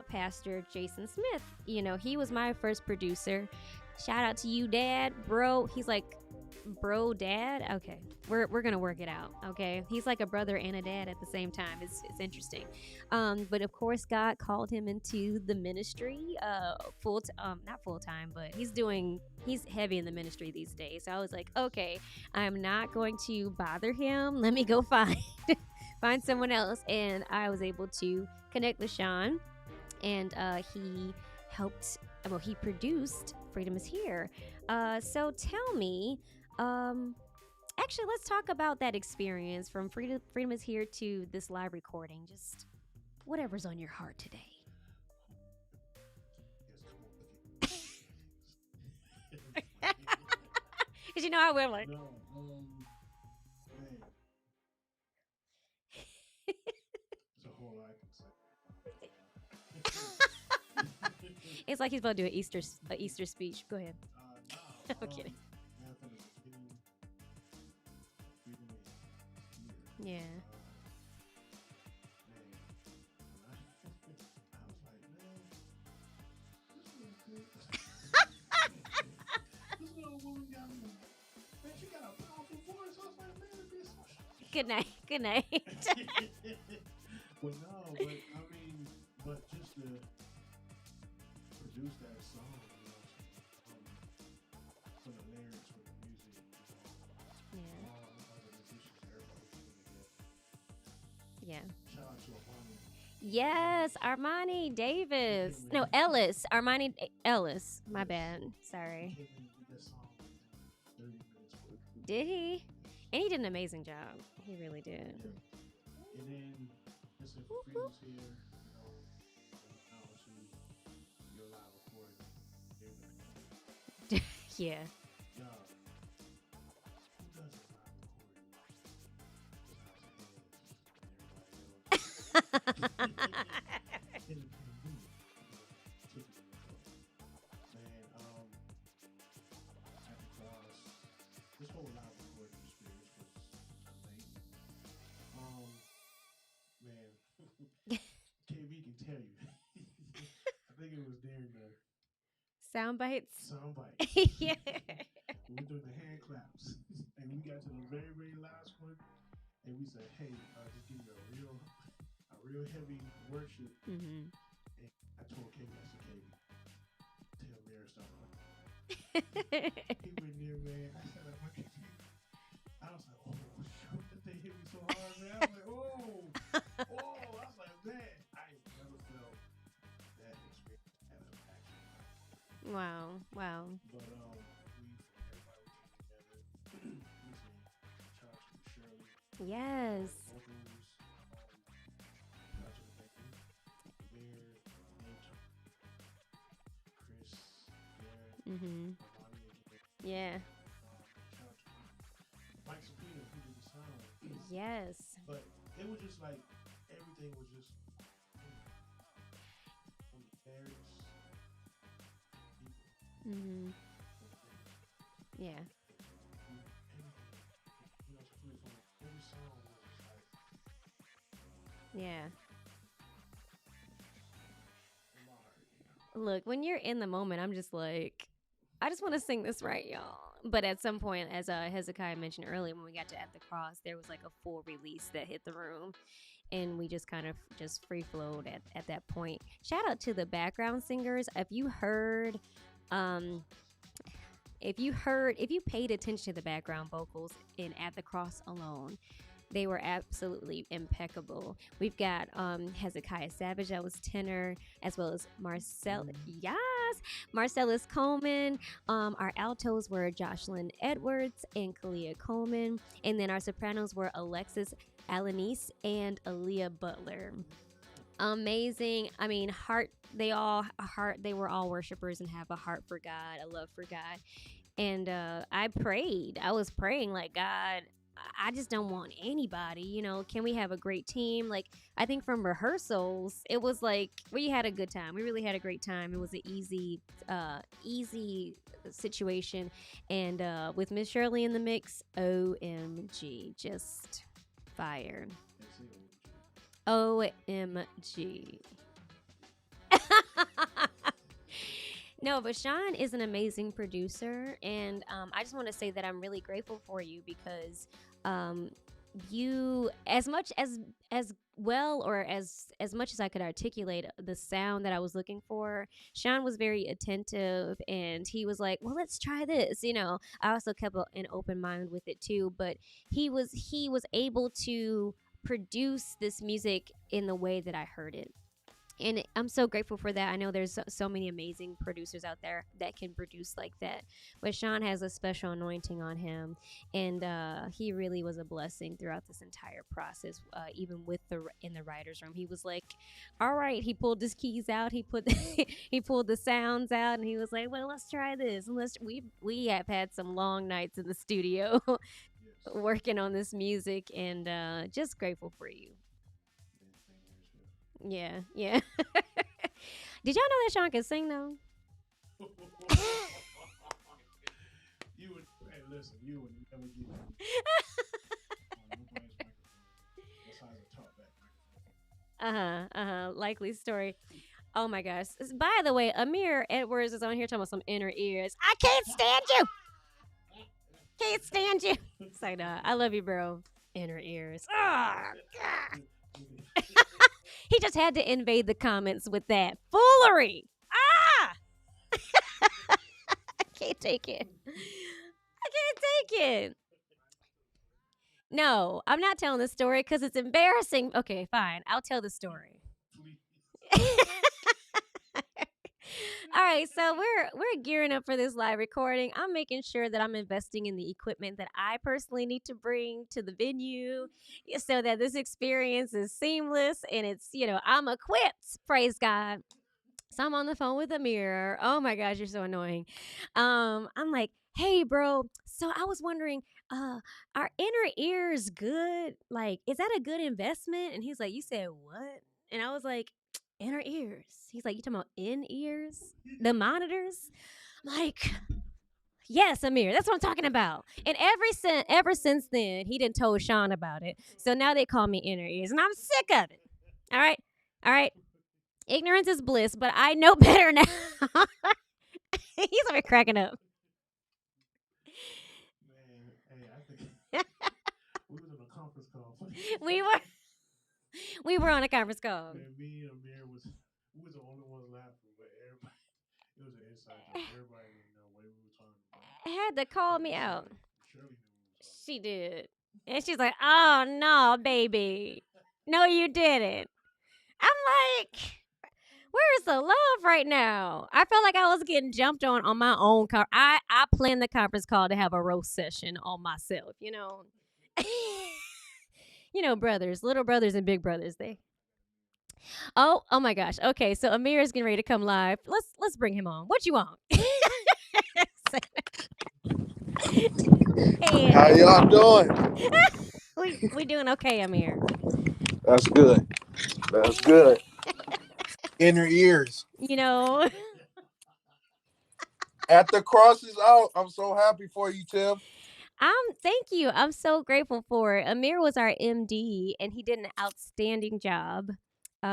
Pastor Jason Smith. He was my first producer. Shout out to you, Dad, bro. He's like, bro, dad. Okay, we're gonna work it out. Okay, he's like a brother and a dad at the same time. It's interesting. But of course, God called him into the ministry. Not full time, but he's heavy in the ministry these days. So I was like, okay, I'm not going to bother him. Let me go find someone else. And I was able to connect with Sean, and he helped. Well, he produced Freedom is Here. So tell me, actually, let's talk about that experience from Freedom is Here to this live recording. Just whatever's on your heart today. Because how we're like. No, man. There's a whole lot I can say. It's like he's about to do an Easter speech. Go ahead. No, I'm kidding. man, from the beginning, Freedom is Here. Yeah. Man, I was like, man, this little woman got me. Man, she got a powerful voice. I was like, man, this. Good night. Good night. Well, no, but just to produce that song, from the lyrics, with the music, Yeah. all the other musicians, everybody came together. Yeah. Shout out to Obama. Yes, Armani Davis. No, Ellis. Armani Ellis. My bad. Sorry. Came in with that song in 30 minutes. Did he? And he did an amazing job. He really did. And then, listen, Freedom's Here, now to your live recording. Yeah. Y'all, who does a live recording? At the cross, this whole live recording experience was amazing. Man, KB can tell you. I think it was during the Sound bites. soundbite. Yeah. We were doing the hand claps, and we got to the very, very last one, and we said, "Hey, just give me a real heavy worship." Mm-hmm. And I told KB, I said, "KB, tell Mary stop running." He went near, man. I said, I was like, "Oh, shoot, that thing hit me so hard." Yes. vocals, Project Becky, Amir, Nate, Chris, Garrett, Mhm. Armani again. Yeah. Shout out to Mike Sapino who did the sound. Yes. But it was just like everything was just from the various people, Mhm. from the various Yeah. everything. It's really fun. Every song was just like Yeah. in my heart. Look, when you're in the moment, I'm just like, I just want to sing this right, y'all. But at some point, as Hezekiah mentioned earlier, when we got to At the Cross, there was like a full release that hit the room, and we just kind of just free flowed at that point. Shout out to the background singers. Um, if you paid attention to the background vocals in At the Cross alone, they were absolutely impeccable. We've got Hezekiah Savage, that was tenor, as well as yes, Marcellus Coleman. Our altos were Jocelyn Edwards and Kalia Coleman, and then our sopranos were Alexis Alanis and Aaliyah Butler. Amazing. I mean, they were all worshipers and have a heart for God, a love for God. And I was praying like, God, I just don't want anybody, can we have a great team? Like, I think from rehearsals, it was like we had a good time. We really had a great time. It was an easy situation. And with Miss Shirley in the mix, OMG, just fire. OMG. No, but Sean is an amazing producer, and I just want to say that I'm really grateful for you because you, as well or as much as I could articulate the sound that I was looking for, Sean was very attentive, and he was like, "Well, let's try this." I also kept an open mind with it too, but he was able to produce this music in the way that I heard it, and I'm so grateful for that. I know there's so many amazing producers out there that can produce like that, but Sean has a special anointing on him, and he really was a blessing throughout this entire process. Even with in the writers' room, he was like, "All right," he pulled his keys out, he put he pulled the sounds out, and he was like, "Well, let's try this." And we have had some long nights in the studio Yes. working on this music, and just grateful for you. Yeah, yeah. Did y'all know that Sean can sing though? You would, hey, listen, you would never get on nobody's microphone. That's how I talk back microphone. Likely story. Oh my gosh. By the way, Amir Edwards is on here talking about some inner ears. I can't stand you. Can't stand you. It's like, nah, I love you, bro. Inner ears. Ah, God. He just had to invade the comments with that foolery. Ah! I can't take it. I can't take it. No, I'm not telling the story because it's embarrassing. Okay, fine. I'll tell the story. Please. All right, so we're gearing up for this live recording. I'm making sure that I'm investing in the equipment that I personally need to bring to the venue so that this experience is seamless and it's, I'm equipped. Praise God. So I'm on the phone with Amir. Oh my gosh, you're so annoying. I'm like, "Hey, bro. So I was wondering, are inner ears good? Like, is that a good investment?" And he's like, "You said what?" And I was like, "Inner ears." He's like, "You talking about in ears? The monitors?" I'm like, "Yes, Amir. That's what I'm talking about." And ever since then, he didn't told Sean about it. So now they call me inner ears, and I'm sick of it. All right, all right. Ignorance is bliss, but I know better now. He's over cracking up. Man, hey, I think we was on a conference call. we were we were on a conference call. Man, me and Amir we was the only ones laughing, but everybody, it was an inside joke. Everybody didn't know what we were talking about. Had to call But me out. Shirley knew what we was talking She did. And she's like, "Oh no, baby. No, you didn't." I'm like, where's the love right now? I felt like I was getting jumped on my own car. I planned the conference call to have a roast session on myself, brothers, little brothers and big brothers. They. Oh my gosh. Okay, so Amir is getting ready to come live. Let's bring him on. What you want? How Hey, y'all doing? we doing okay, Amir. That's good. That's good. Inner ears. You know, At the cross is out. I'm so happy for you, Tim. thank you. I'm so grateful for it. Amir was our MD, and he did an outstanding job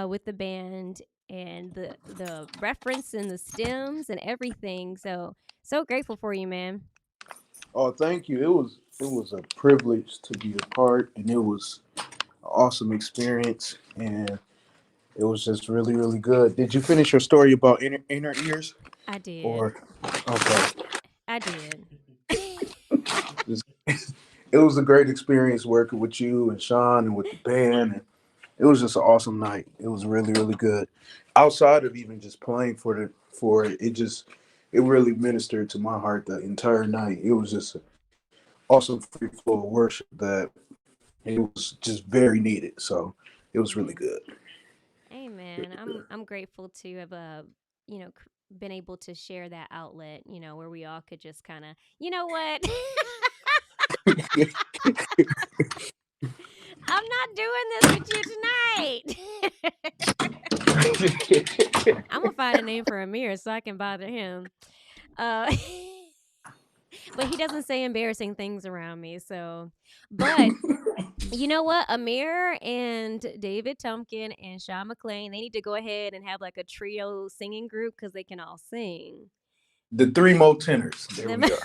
with the band and the reference and the stems and everything. So grateful for you, man. Oh, thank you. It was a privilege to be a part, and it was an awesome experience, and it was just really, really good. Did you finish your story about inner ears? I did. Or okay, I did. Just- it was a great experience working with you and Sean and with the band. And it was just an awesome night. It was really, really good. Outside of even just playing for it, it really ministered to my heart the entire night. It was just an awesome free flow of worship that it was just very needed. So it was really good. Amen. I'm grateful to have been able to share that outlet, where we all could just kind of, you know what? I'm not doing this with you tonight. I'm gonna find a name for Amir so I can bother him. Uh, but he doesn't say embarrassing things around me, so. But you know what? Amir and David Tumpkin and Sean McClain, they need to go ahead and have like a trio singing group because they can all sing. The three more tenors. There Them- we are.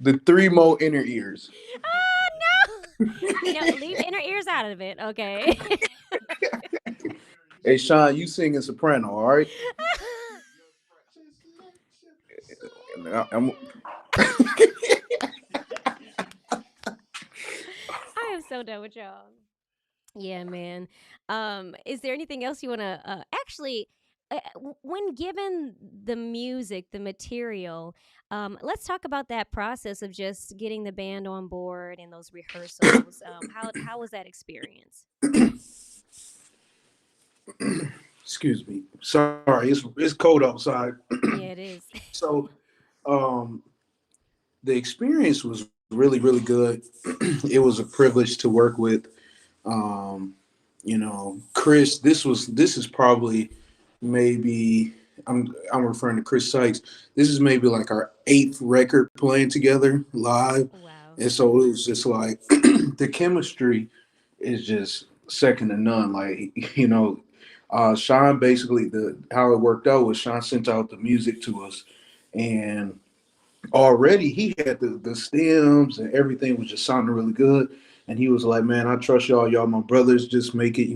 The three more inner ears. Oh no! Leave inner ears out of it, okay? Hey Sean, you sing in soprano, all right? I'm, I am so done with y'all. Yeah, man. Is there anything else you want to actually when given the music, the material, let's talk about that process of just getting the band on board and those rehearsals. How was that experience? excuse me. Sorry, it's cold outside. Yeah, it is. So um the experience was really, really good. It was a privilege to work with um, Chris. This is probably maybe I'm referring to Chris Sykes. This is maybe like our eighth record playing together live. Wow. And so it was just like the chemistry is just second to none. Like, Sean basically the how it worked out was Sean sent out the music to us and already he had the stems and everything was just sounding really good. And he was like, man, I trust y'all my brothers, just make it,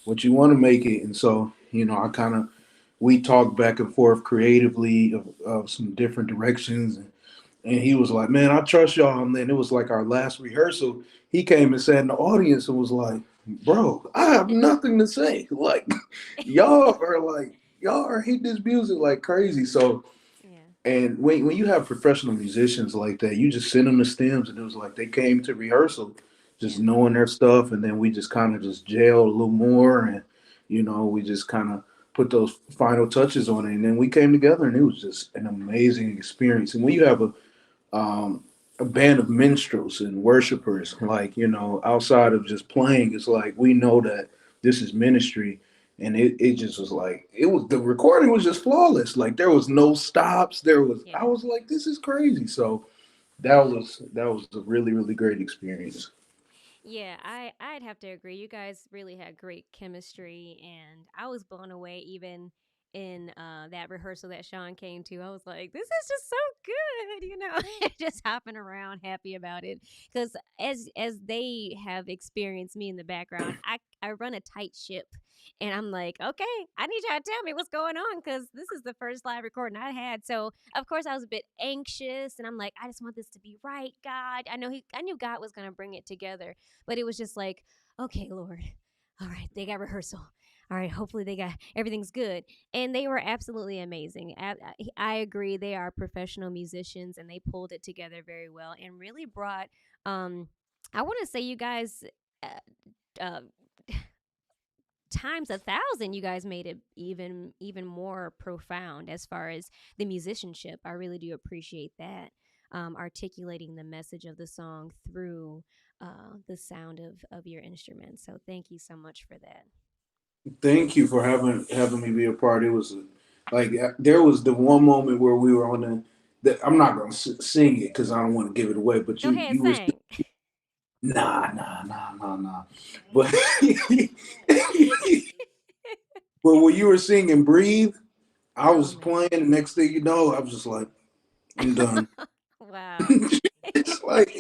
what you want to make it. And so, I kind of we talked back and forth creatively of some different directions. And he was like, man, I trust y'all. And then it was like our last rehearsal. He came and sat in the audience and was like, bro, I have nothing to say. Like, y'all are hate this music like crazy. So Yeah. and when you have professional musicians like that, you just send them the stems, and it was like they came to rehearsal, just Yeah. knowing their stuff, and then we just kind of just jailed a little more, and we just kind of put those final touches on it, and then we came together, and it was just an amazing experience. And when you have a band of minstrels and worshipers, like outside of just playing, it's like we know that this is ministry, and it just was like the recording was just flawless. Like there was no stops. Yeah. I was like, this is crazy. So that was a really, really great experience. Yeah, I'd have to agree. You guys really had great chemistry, and I was blown away even in that rehearsal that Sean came to. I was like, this is just so good, just hopping around, happy about it. Because as they have experienced me in the background, I run a tight ship, and I'm like, okay, I need y'all to tell me what's going on because this is the first live recording I had. So of course I was a bit anxious, and I'm like, I just want this to be right, God. I knew God was gonna bring it together, but it was just like, okay, Lord, all right, they got rehearsal. All right, hopefully they got everything's good. And they were absolutely amazing. I agree. They are professional musicians and they pulled it together very well and really brought um, I want to say you guys uh, times 1,000, you guys made it even more profound as far as the musicianship. I really do appreciate that. Articulating the message of the song through the sound of your instrument. So thank you so much for that. Thank you for having me be a part. It was like there was the one moment where we were on I'm not gonna sing it because I don't want to give it away. But Go ahead, you was sing. nah. But but when you were singing "Breathe," I Oh was my. playing. The next thing you know, I was just like, I'm done. Wow. It's like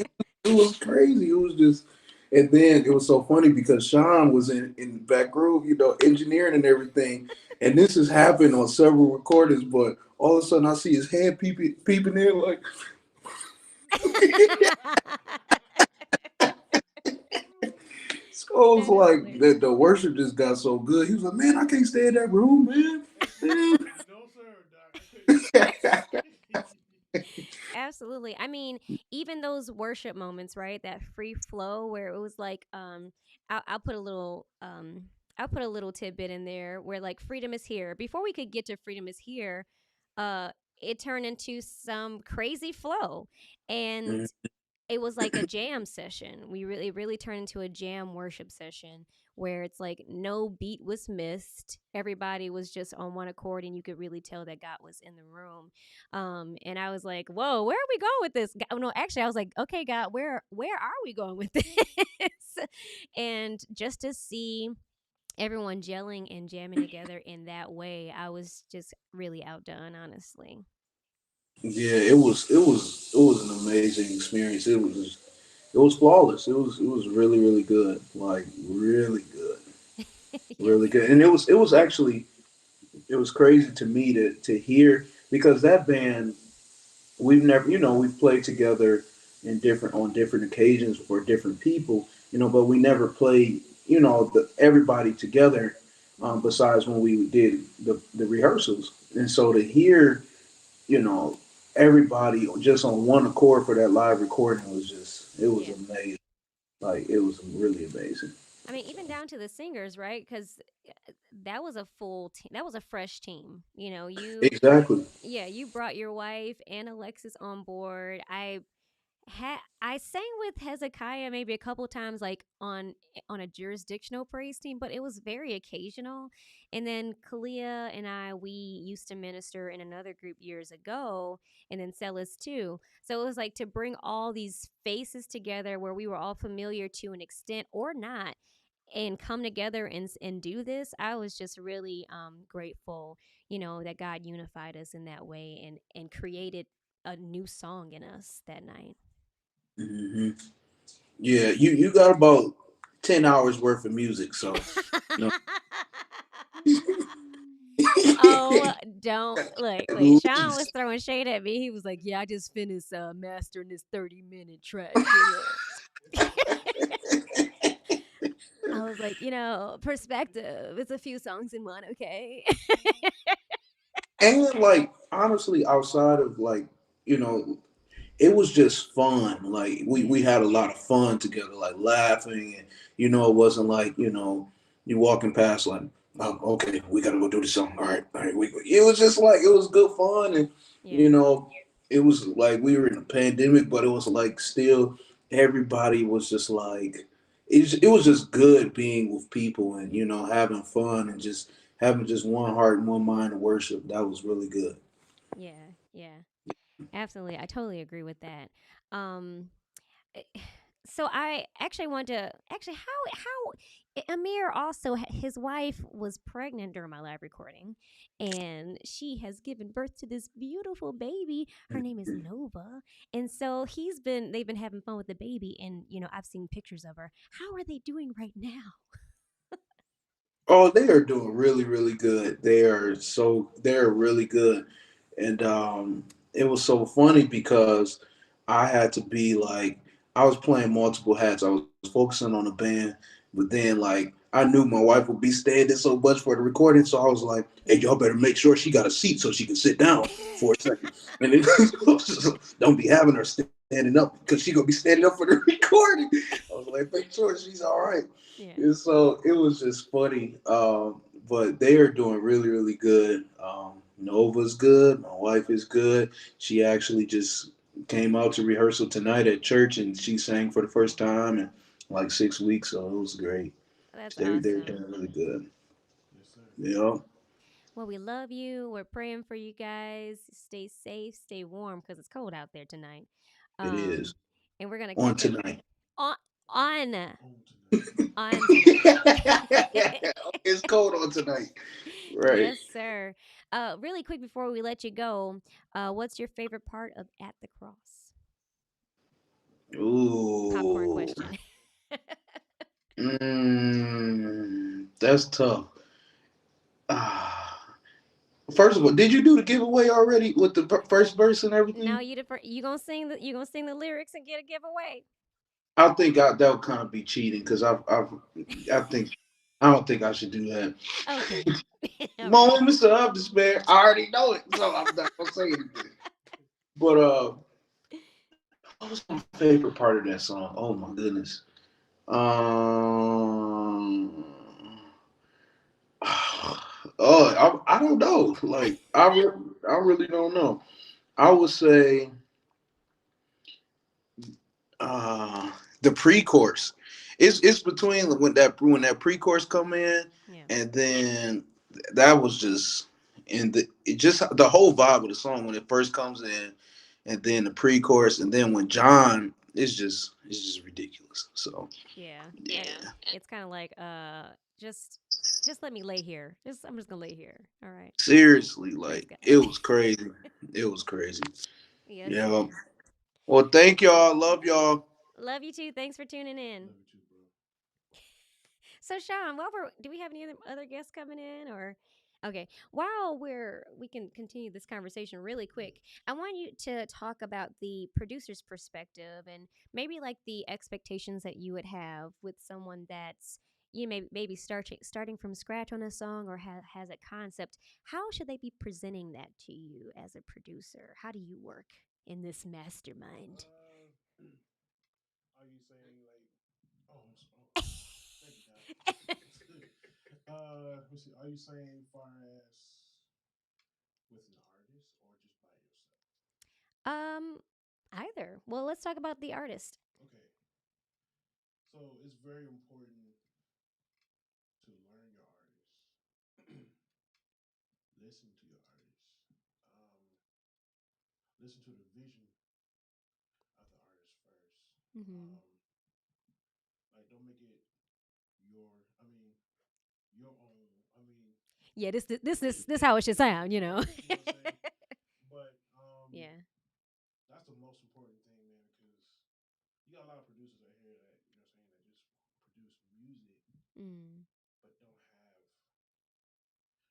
it was crazy. It was just, and then it was so funny because Sean was in the back room, engineering and everything. And this has happened on several recordings, but all of a sudden I see his head peeping in, like so. I was That is like, hilarious. the worship just got so good. He was like, "Man, I can't stay in that room, man." No, sir, Doc. I couldn't do it. Absolutely. I mean, even those worship moments, right? That free flow where it was like, I'll put a little, I'll put a little tidbit in there where like freedom is here. Before we could get to freedom is here, uh, it turned into some crazy flow, and it was like a jam session. We really turned into a jam worship session where it's like no beat was missed. Everybody was just on one accord, and you could really tell that God was in the room. And I was like, "Whoa, where are we going with this?" Oh, no, actually, I was like, "Okay, God, where are we going with this?" And just to see everyone gelling and jamming together in that way, I was just really outdone, honestly. Yeah, it was an amazing experience. It was flawless. It was really really good. Like really good. Yes, Really it good. And was. it was actually it was crazy to me to hear because that band we've never we've played together in different on different occasions for different people, but we never played everybody together, besides when we did the rehearsals. And so to hear you know everybody just on one accord for that live recording it was Yeah. amazing. Like it was really amazing. I mean, even down to the singers, right? Because that was a full team. That was a fresh team. Exactly. Yeah, you brought your wife and Alexis on board. I sang with Hezekiah maybe a couple times, like on a jurisdictional praise team, but it was very occasional. And then Kalia and we used to minister in another group years ago, and then Celis too. So it was like to bring all these faces together where we were all familiar to an extent or not, and come together and do this. I was just really grateful, that God unified us in that way and created a new song in us that night. Hmm. Yeah, you got about 10 hours worth of music, so you Oh, don't look. at Sean was least. throwing shade at me. He was like, "Yeah, I just finished mastering this 30-minute track." I was like, perspective. It's a few songs in one, okay? And like honestly, outside of you know, it was just fun. Like we Yeah, had a lot of fun together, like laughing, and it wasn't like you walking past like, oh, okay, we gotta go do the song. All right. It was just like it was good fun, and you yeah, know, it was like we were in a pandemic, but it was like still everybody was just like it was just good being with people and having fun and just having just one heart and one mind to worship. That was really good. yeah, yeah. Absolutely, I totally agree with that. Um, eh, so I actually want to actually how Amir also his wife was pregnant during my live recording, and she has given birth to this beautiful baby. Her name is Nova, and so they've been having fun with the baby, and I've seen pictures of her. How are they doing right now? Oh, they are doing really, really good. They're really good. And it was so funny because I had to be like I was playing multiple hats. I was focusing on the band, but then like I knew my wife would be staying there so much for the recording, so I was like, "Hey, y'all better make sure she got a seat so she can sit down for a second." And then don't be having her standing up because she gonna be standing up for the recording. I was like, make sure she's all right. Yeah. And so it was just funny. But they are doing really, really good. Nova's good. My wife is good. She actually just came out to rehearsal tonight at church, and she sang for the first time in like 6 weeks. So it was great. That's They're awesome. doing really good. Yes, sir. Yeah, Well, we love you. We're praying for you guys. Stay safe, stay warm because it's cold out there tonight. it is Um, and we're gonna on catch up tonight. on on On tonight. on tonight. It's cold on tonight. Right. Yes, sir. Really quick before we let you go, what's your favorite part of At the Cross? Popcorn Ooh. question. That's tough. Ah. First of all, did you do the giveaway already with the first verse and Now everything? you gonna sing the lyrics and get a giveaway. I think that would kind of be cheating because I think I don't think I should do that. Okay. All right. Moment, Mr. Of Despair. I already know it, so I'm not gonna say anything. But what was my favorite part of that song? Oh my goodness. Um. Oh, I don't know. Like I really don't know. I would say uh the pre-chorus. It's between when that pre-chorus come in, Yeah. and then that was just in the it just the whole vibe of the song when it first comes in, and then the pre-chorus, and then when John it's just ridiculous. So Yeah. yeah, And it's kind of like just just let me lay here. Just I'm just going to lay here. All right. seriously, Praise like it God. was crazy. It was crazy. Yes, Yeah. sir. Well, thank y'all. Love y'all. Love you too. Thanks for tuning in. Love you too, bro. So Sean, do we have any other guests coming in or okay, while we can continue this conversation really quick. I want you to talk about the producer's perspective and maybe like the expectations that you would have with someone that's maybe starting from scratch on a song or has a concept. How should they be presenting that to you as a producer? How do you work in this mastermind? Are you saying like? Oh, thank you, God. Let me see. Are you saying far as with an artist or just by yourself? um, either. Well, let's talk about the artist. Okay. So it's very important to learn your artist, listen to your artist, um, listen to the vision of the artist first. Hmm. Um, like, don't make it your. I mean, your own. I mean, Yeah, this how it should sound, you know. right? You know what I'm saying? But Yeah. that's the most important thing, man, because you got a lot of producers out here that you know what I'm saying that just produce music Mm. but don't have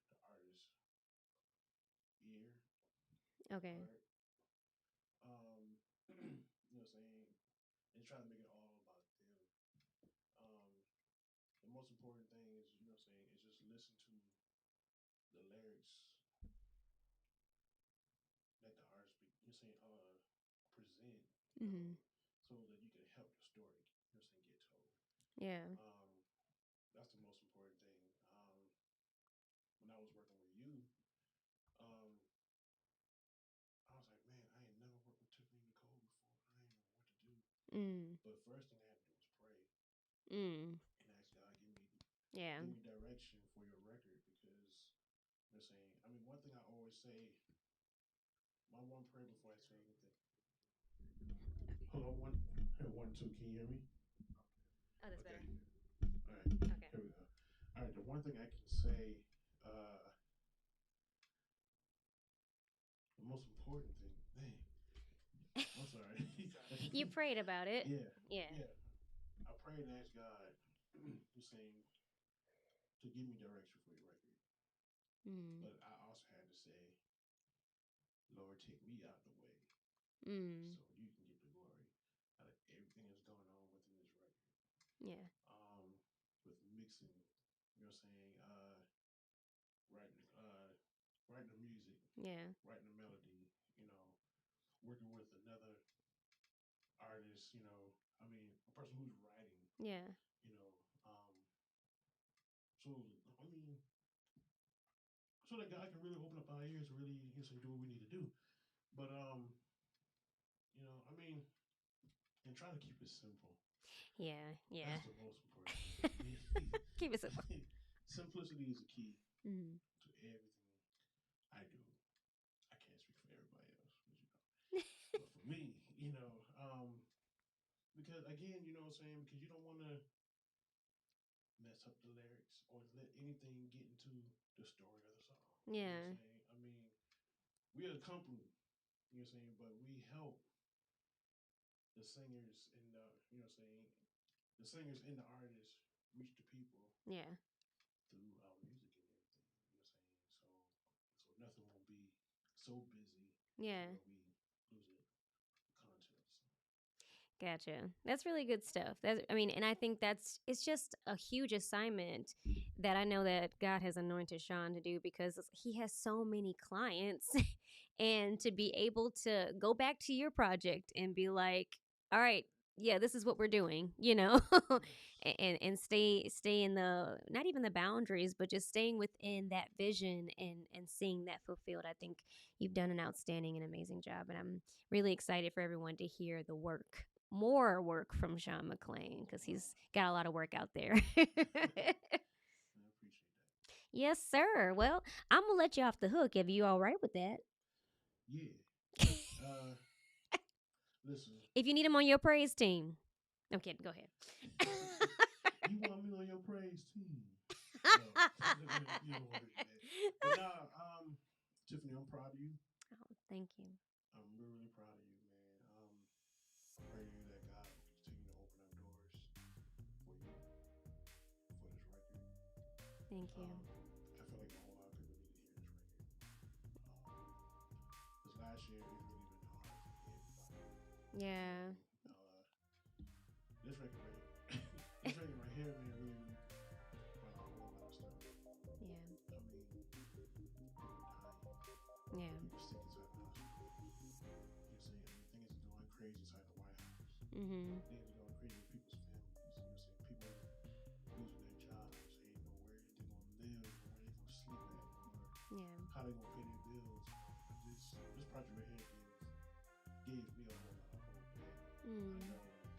the artist ear or Okay. heart. You know what I'm saying? And try to make it all about them. Um, the most important thing is, you know what I'm saying, is just listen to the lyrics that the artist be, you know what I'm saying, present, you know, Hmm. so that you can help your story, you know what I'm saying, get told. Yeah. Um, that's the most important thing. When I was working with you, um, I was like, man, I ain't never worked with Tiffany Nicole before. I ain't know what to do. Mm. But first thing I had to do was pray Mm. and ask God, Yeah. give me direction for your record because you know what I'm saying. I mean, one thing I always say, my one prayer before I say anything. Hello, one, here, 1, 2. Can you hear me? Oh, that's Okay. better. All right. Okay. Here we go. All right. The one thing I can say, the most important thing. Dang. I'm sorry. You prayed about it. Yeah. Yeah. Yeah. I prayed and asked God, to saying to give me direction for your record, Mm. but I also had to say, Lord, take me out the way Mm. so you can get the glory out of everything that's going on within this record. Yeah. With mixing, you know what I'm saying, writing, writing the music, Yeah. writing the melody, you know, working with another artist, I mean, a person who's writing, Yeah. you know, so I mean, so that God can really open up our ears and really, do what we need to do. But I mean, and try to keep it simple. Yeah. Yeah. That's the most important thing. Keep it simple. Simplicity is the key Mhm. to everything I do. I can't speak for everybody else, but for me, because again, you know what I'm saying? Because you don't want to mess up the lyrics or let anything get into the story of the song. You know Yeah. what I'm saying? I mean, we're a company, you know what I'm saying? But we help the singers and the singers and the artists reach the people Yeah. through our music and everything. You know what I'm saying? So nothing won't be so busy Yeah. where we lose it content. Gotcha. That's really good stuff. I mean, and I think it's just a huge assignment that I know that God has anointed Sean to do because he has so many clients and to be able to go back to your project and be like, all right, yeah, this is what we're doing, and stay in the not even the boundaries, but just staying within that vision and seeing that fulfilled. I think you've done an outstanding and amazing job, and I'm really excited for everyone to hear more work from Sean McClain because he's got a lot of work out there. I appreciate that. Yes, sir. Well, I'm gonna let you off the hook if you all right with that. Yeah. Listen. If you need him on your praise team. I'm kidding. Go ahead. You want me on your praise team? No, you don't want to do that. But nah, Tiffany, I'm proud of you. Oh, thank you. I'm really proud of you, man. I pray that God continue to open up doors for you for this record. Thank you. I feel like a whole lot of people need to hear this record. This last year has really been hard for everybody. Yeah. This record right here, man, really brought a whole lot of stuff. Yeah. I mean, people dying. Yeah. People sick inside the hospital. You know what I'm saying? Things are going crazy inside the White House. Mm-hmm. Things are going crazy with people's families. You know what I'm saying? People losing their jobs. They ain't know where they're going to live or where they're going to sleep at or Yeah. how they're going to pay their bills. This project right here gave me a whole lot of hope that I know everything.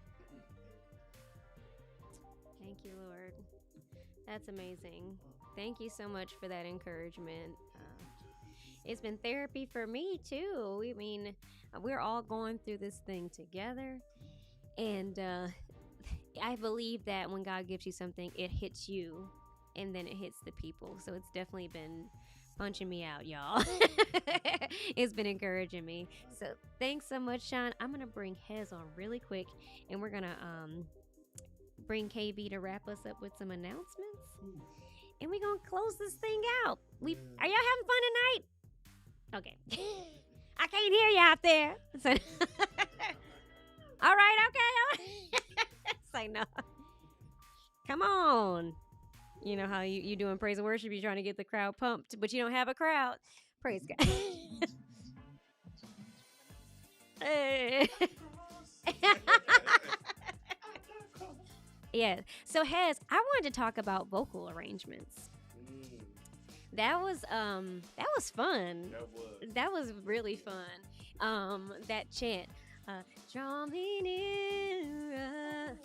Thank you, Lord. That's amazing. Thank you so much for that encouragement. It's been therapy for me too. I mean, we're all going through this thing together, and I believe that when God gives you something, it hits you, and then it hits the people. So it's definitely been punching me out, y'all. It's been encouraging me. So thanks so much, Sean. I'm gonna bring Hez on really quick, and we're gonna bring KB to wrap us up with some announcements, and we're gonna close this thing out. Are y'all having fun tonight? Okay. I can't hear you out there. So all right, okay. Say no. Come on. You know how you doing praise and worship, you're trying to get the crowd pumped, but you don't have a crowd. Praise God. Hey. Yeah. So Hez, I wanted to talk about vocal arrangements. That was fun. That was really fun. That chant. Draw me nearer.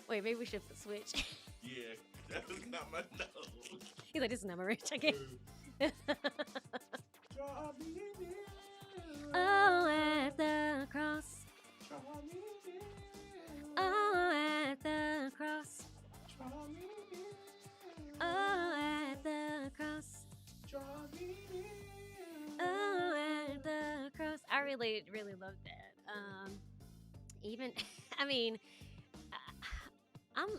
Wait, maybe we should switch. Yeah, that was not my nose. He's like, this is not my range. Okay. Draw me near. Oh, at the cross. Draw me near. Oh, at the cross. Draw me near. Oh, at the cross. Draw me near. Oh, at the cross. I really, really love that. Even, I mean,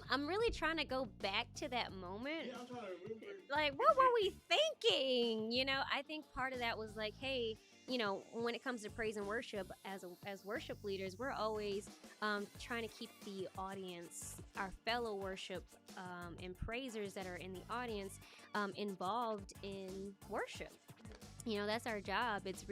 I'm really trying to go back to that moment. Yeah, I'm trying to remember. Like, what were we thinking? I think part of that was like, hey, when it comes to praise and worship, as worship leaders, we're always trying to keep the audience, our fellow worship and praisers that are in the audience, involved in worship. That's our job. It's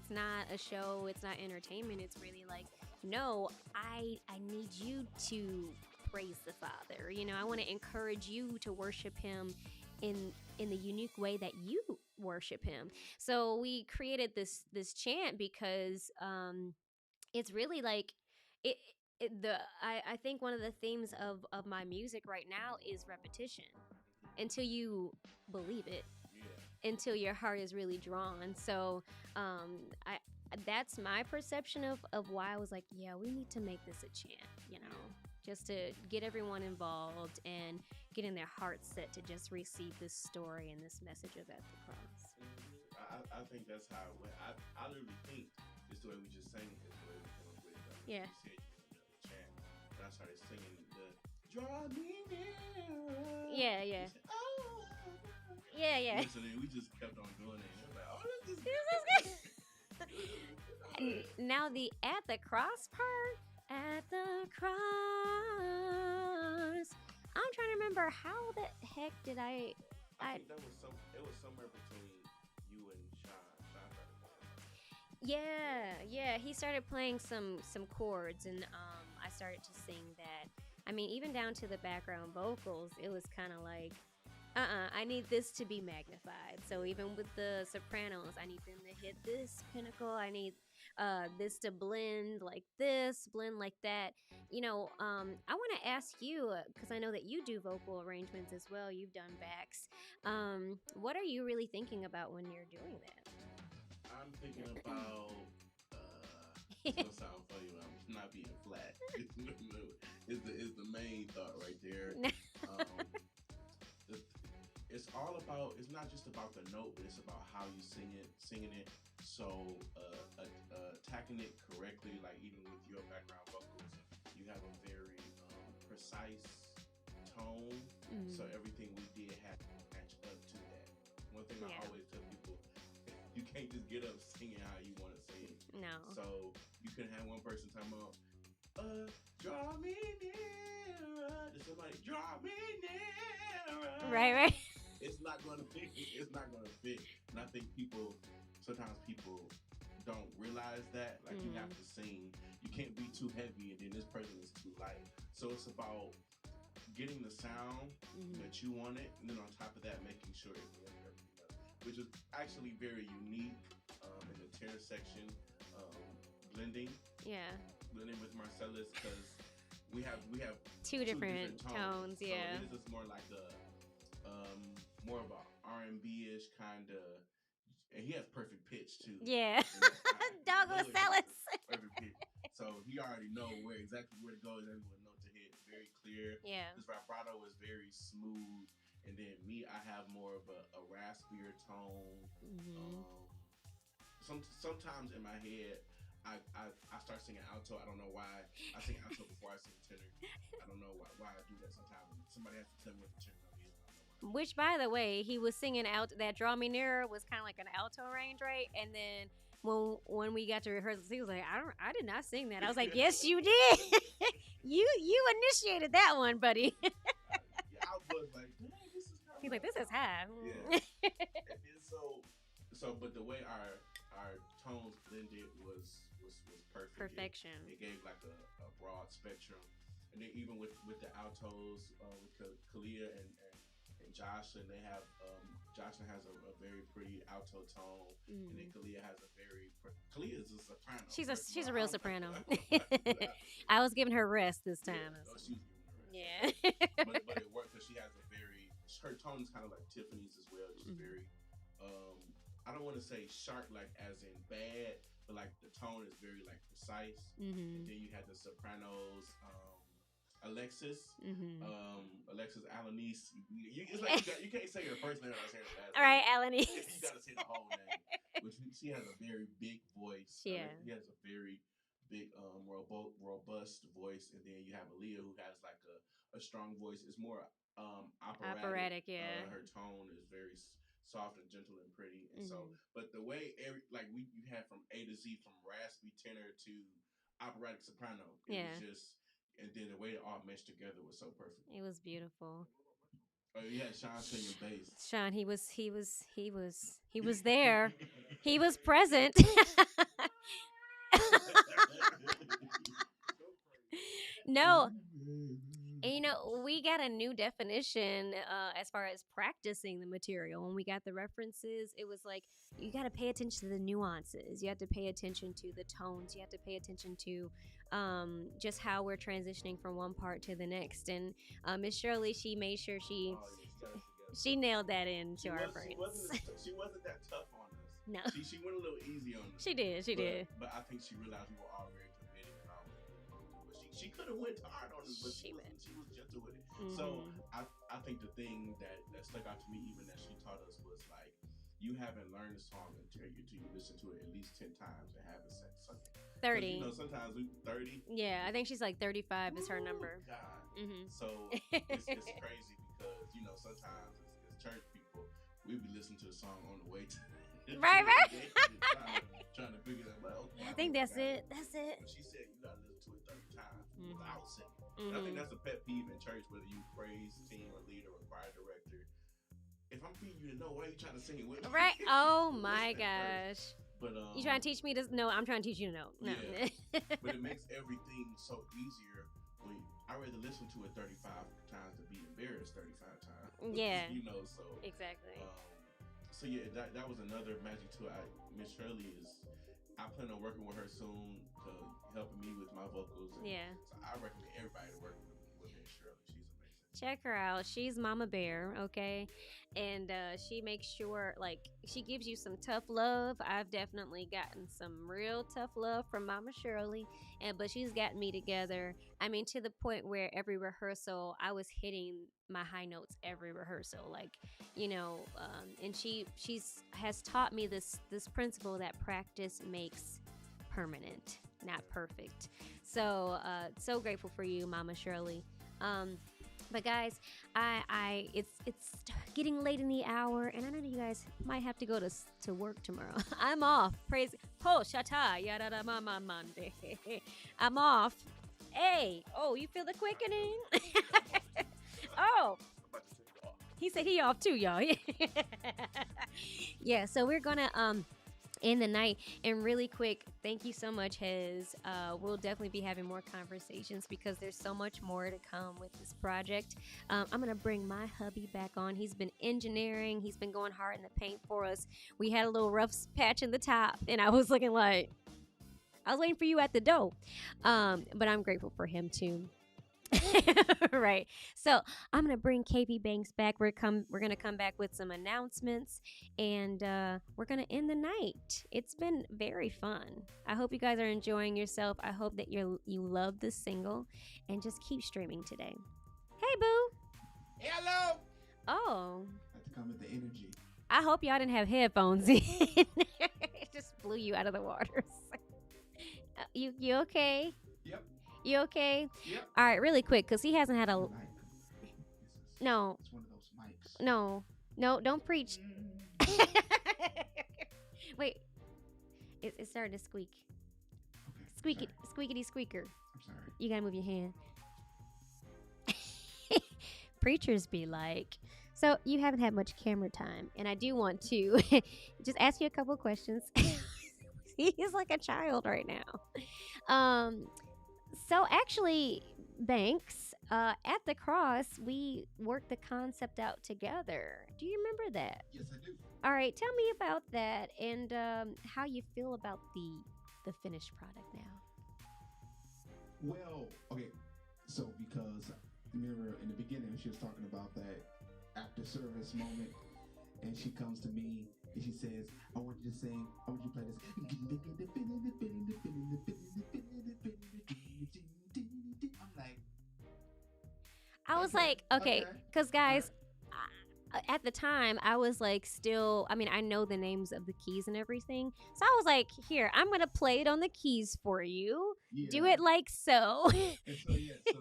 not a show. It's not entertainment. It's really like no, I need you to praise the Father. You know, I want to encourage you to worship him in the unique way that you worship him. So we created this chant because it's really like it, I think one of the themes of my music right now is repetition until you believe it, Yeah. until your heart is really drawn. So I that's my perception of why I was like, yeah, we need to make this a chant, you know, just to get everyone involved and getting their hearts set to just receive this story and this message of at the cross. I think that's how it went. I literally think it's the way we just sang it, is the way we came up with it. Yeah. You said the chant. And I started singing the draw me nearer. Yeah, yeah. You said, oh. Yeah, yeah. So then we just kept on doing it. And it was like, oh, this is This is good. Now the at the cross part, at the cross. I'm trying to remember how the heck did I think that was it was somewhere between you and Sean. Sean started playing. Yeah, he started playing some chords, and I started to sing that. I mean, even down to the background vocals, it was kind of like, I need this to be magnified. So even with the sopranos, I need them to hit this pinnacle. I need this to blend like this, blend like that. You know, I want to ask you, because I know that you do vocal arrangements as well. You've done backs. What are you really thinking about when you're doing that? I'm thinking about. It's gonna sound funny, but I'm not being flat. Is the main thought right there. It's all about. It's not just about the note, but it's about how you singing it. So attacking it correctly, like even with your background vocals, you have a very precise tone. Mhm. So everything we did had to match up to that. One thing I Yeah. always tell people, you can't just get up singing how you want to sing. No. So you couldn't have one person talking about, draw me nearer. And somebody, draw me nearer. Right. It's not going to fit. It's not going to fit. And I think sometimes people don't realize that. Like you have to sing. You can't be too heavy and then this person is too light. So it's about getting the sound that you want it. And then on top of that, making sure it blends everything up. Which is actually very unique in the tenor section. Blending with Marcellus, because we have Two different tones, yeah. So this is more like more of a R&B-ish kind of, and he has perfect pitch too. Yeah. Doggo Really Sallis. perfect pitch. So he already know exactly where to go, exactly what note to hit. Very clear. Yeah. His vibrato is very smooth, and then me, I have more of a raspier tone. Sometimes in my head, I start singing alto. I don't know why. I sing alto before I sing tenor. I don't know why I do that sometimes. Somebody has to tell me what the tenor note is. I don't know why. Which, by the way, he was singing out that "Draw Me Nearer" was kind of like an alto range, right? And then when we got to rehearsals, he was like, "I did not sing that." I was like, "Yes, you did. you initiated that one, buddy." Yeah, I was like, dang, this is kind of. He's like, "This is high." Yeah. And then but the way our tones blended was perfect. Perfection. It gave like a broad spectrum, and then even with the altos, with Kalia and Jocelyn, they have Jocelyn has a very pretty alto tone, and then Kalia has Kalia is a soprano. She's a real soprano. I was giving her rest this time. Yeah, Yeah. but it worked because she has her tone is kind of like Tiffany's as well. Just very, I don't want to say sharp like as in bad, but like the tone is very like precise. And then you had the sopranos, Alexis, Alexis Alanis. It's like you can't say her first name without saying her last name. All right, Alanis. You gotta say the whole name. Which she has a very big voice. Yeah. He has a very big, robust voice, and then you have Aaliyah who has like a strong voice. It's more operatic. Yeah. Her tone is very soft and gentle and pretty, and so. But the way you had from A to Z, from raspy tenor to operatic soprano, it was just, and then the way it all meshed together was so perfect. It was beautiful. Oh, you had Sean singing bass. Sean, he was there. He was present. No, and we got a new definition as far as practicing the material. When we got the references, it was like you got to pay attention to the nuances. You have to pay attention to the tones. You have to pay attention to just how we're transitioning from one part to the next. And Miss Shirley, she made sure Oh, yeah, she got us together. she nailed that into She, our was, brains. she wasn't that tough on us. No. She went a little easy on us. She did. She did. But I think she realized we were all very committed and all. But she could have went hard on us, but She she was gentle with it. So I think the thing that stuck out to me, even that she taught us, was like, you haven't learned a song until you listen to it at least 10 times and have it sunk in. 30. Sometimes we 30. Yeah, I think she's like 35 is her number. God. Mm-hmm. So it's crazy because sometimes as church people, we be listening to the song on the way to Right. trying to figure that out. I think that's it. That's it. But she said you gotta listen to it 30 times without singing. And I Mm-hmm. think that's a pet peeve in church, whether you praise team or leader or choir director. If I'm feeding you to know, why are you trying to sing it with me? Right. Oh my gosh. But You trying to teach me to? No, I'm trying to teach you to know. No. Yeah. But it makes everything so easier when I rather listen to it 35 times than be embarrassed 35 times. Yeah. So Exactly. so yeah, that was another magic tool. Miss Shirley I plan on working with her soon to helping me with my vocals. Yeah. So I recommend everybody to work with Miss Shirley. She's amazing. Check her out. She's Mama Bear, okay? And she makes sure, like, she gives you some tough love. I've definitely gotten some real tough love from Mama Shirley, but she's gotten me together. I mean, to the point where every rehearsal, I was hitting my high notes every rehearsal, like, and she's has taught me this principle that practice makes permanent, not perfect. So so grateful for you, Mama Shirley. But guys, it's getting late in the hour, and I know you guys might have to go to work tomorrow. I'm off. Praise ho shata yada mama Monday. I'm off. Hey, oh, you feel the quickening? Oh, he said he off too, y'all. Yeah. So we're gonna end the night, and really quick, thank you so much, Hez. We'll definitely be having more conversations because there's so much more to come with this project. I'm gonna bring my hubby back on. He's been engineering. He's been going hard in the paint for us. We had a little rough patch in the top, and I was looking like I was waiting for you at the door. But I'm grateful for him too. Right. So I'm gonna bring KB Banks back. We're gonna come back with some announcements, and we're gonna end the night. It's been very fun. I hope you guys are enjoying yourself. I hope that you love this single, and just keep streaming today. Hey, boo. Hello. Oh, I have to come with the energy. I hope y'all didn't have headphones in. It just blew you out of the waters. You okay? Yep. You okay? Yep. All right, really quick, because he hasn't had a Mic. no. It's one of those mics. No, don't preach. Wait, it's starting to squeak. Okay. Squeakity squeaker. I'm sorry. You gotta move your hand. Preachers be like. So you haven't had much camera time, and I do want to just ask you a couple questions. He's like a child right now. So actually, Banks, at the cross, we worked the concept out together. Do you remember that? Yes, I do. All right, tell me about that and how you feel about the finished product now. Well, okay. So because remember in the beginning she was talking about that after service moment, and she comes to me and she says, I want you to sing, I want you to play this. I'm like, I was Okay, like, okay, okay. because guys, at the time, I was like, still, I mean, I know the names of the keys and everything. So I was like, here, I'm going to play it on the keys for you. Do yeah. it like so. And so yeah, so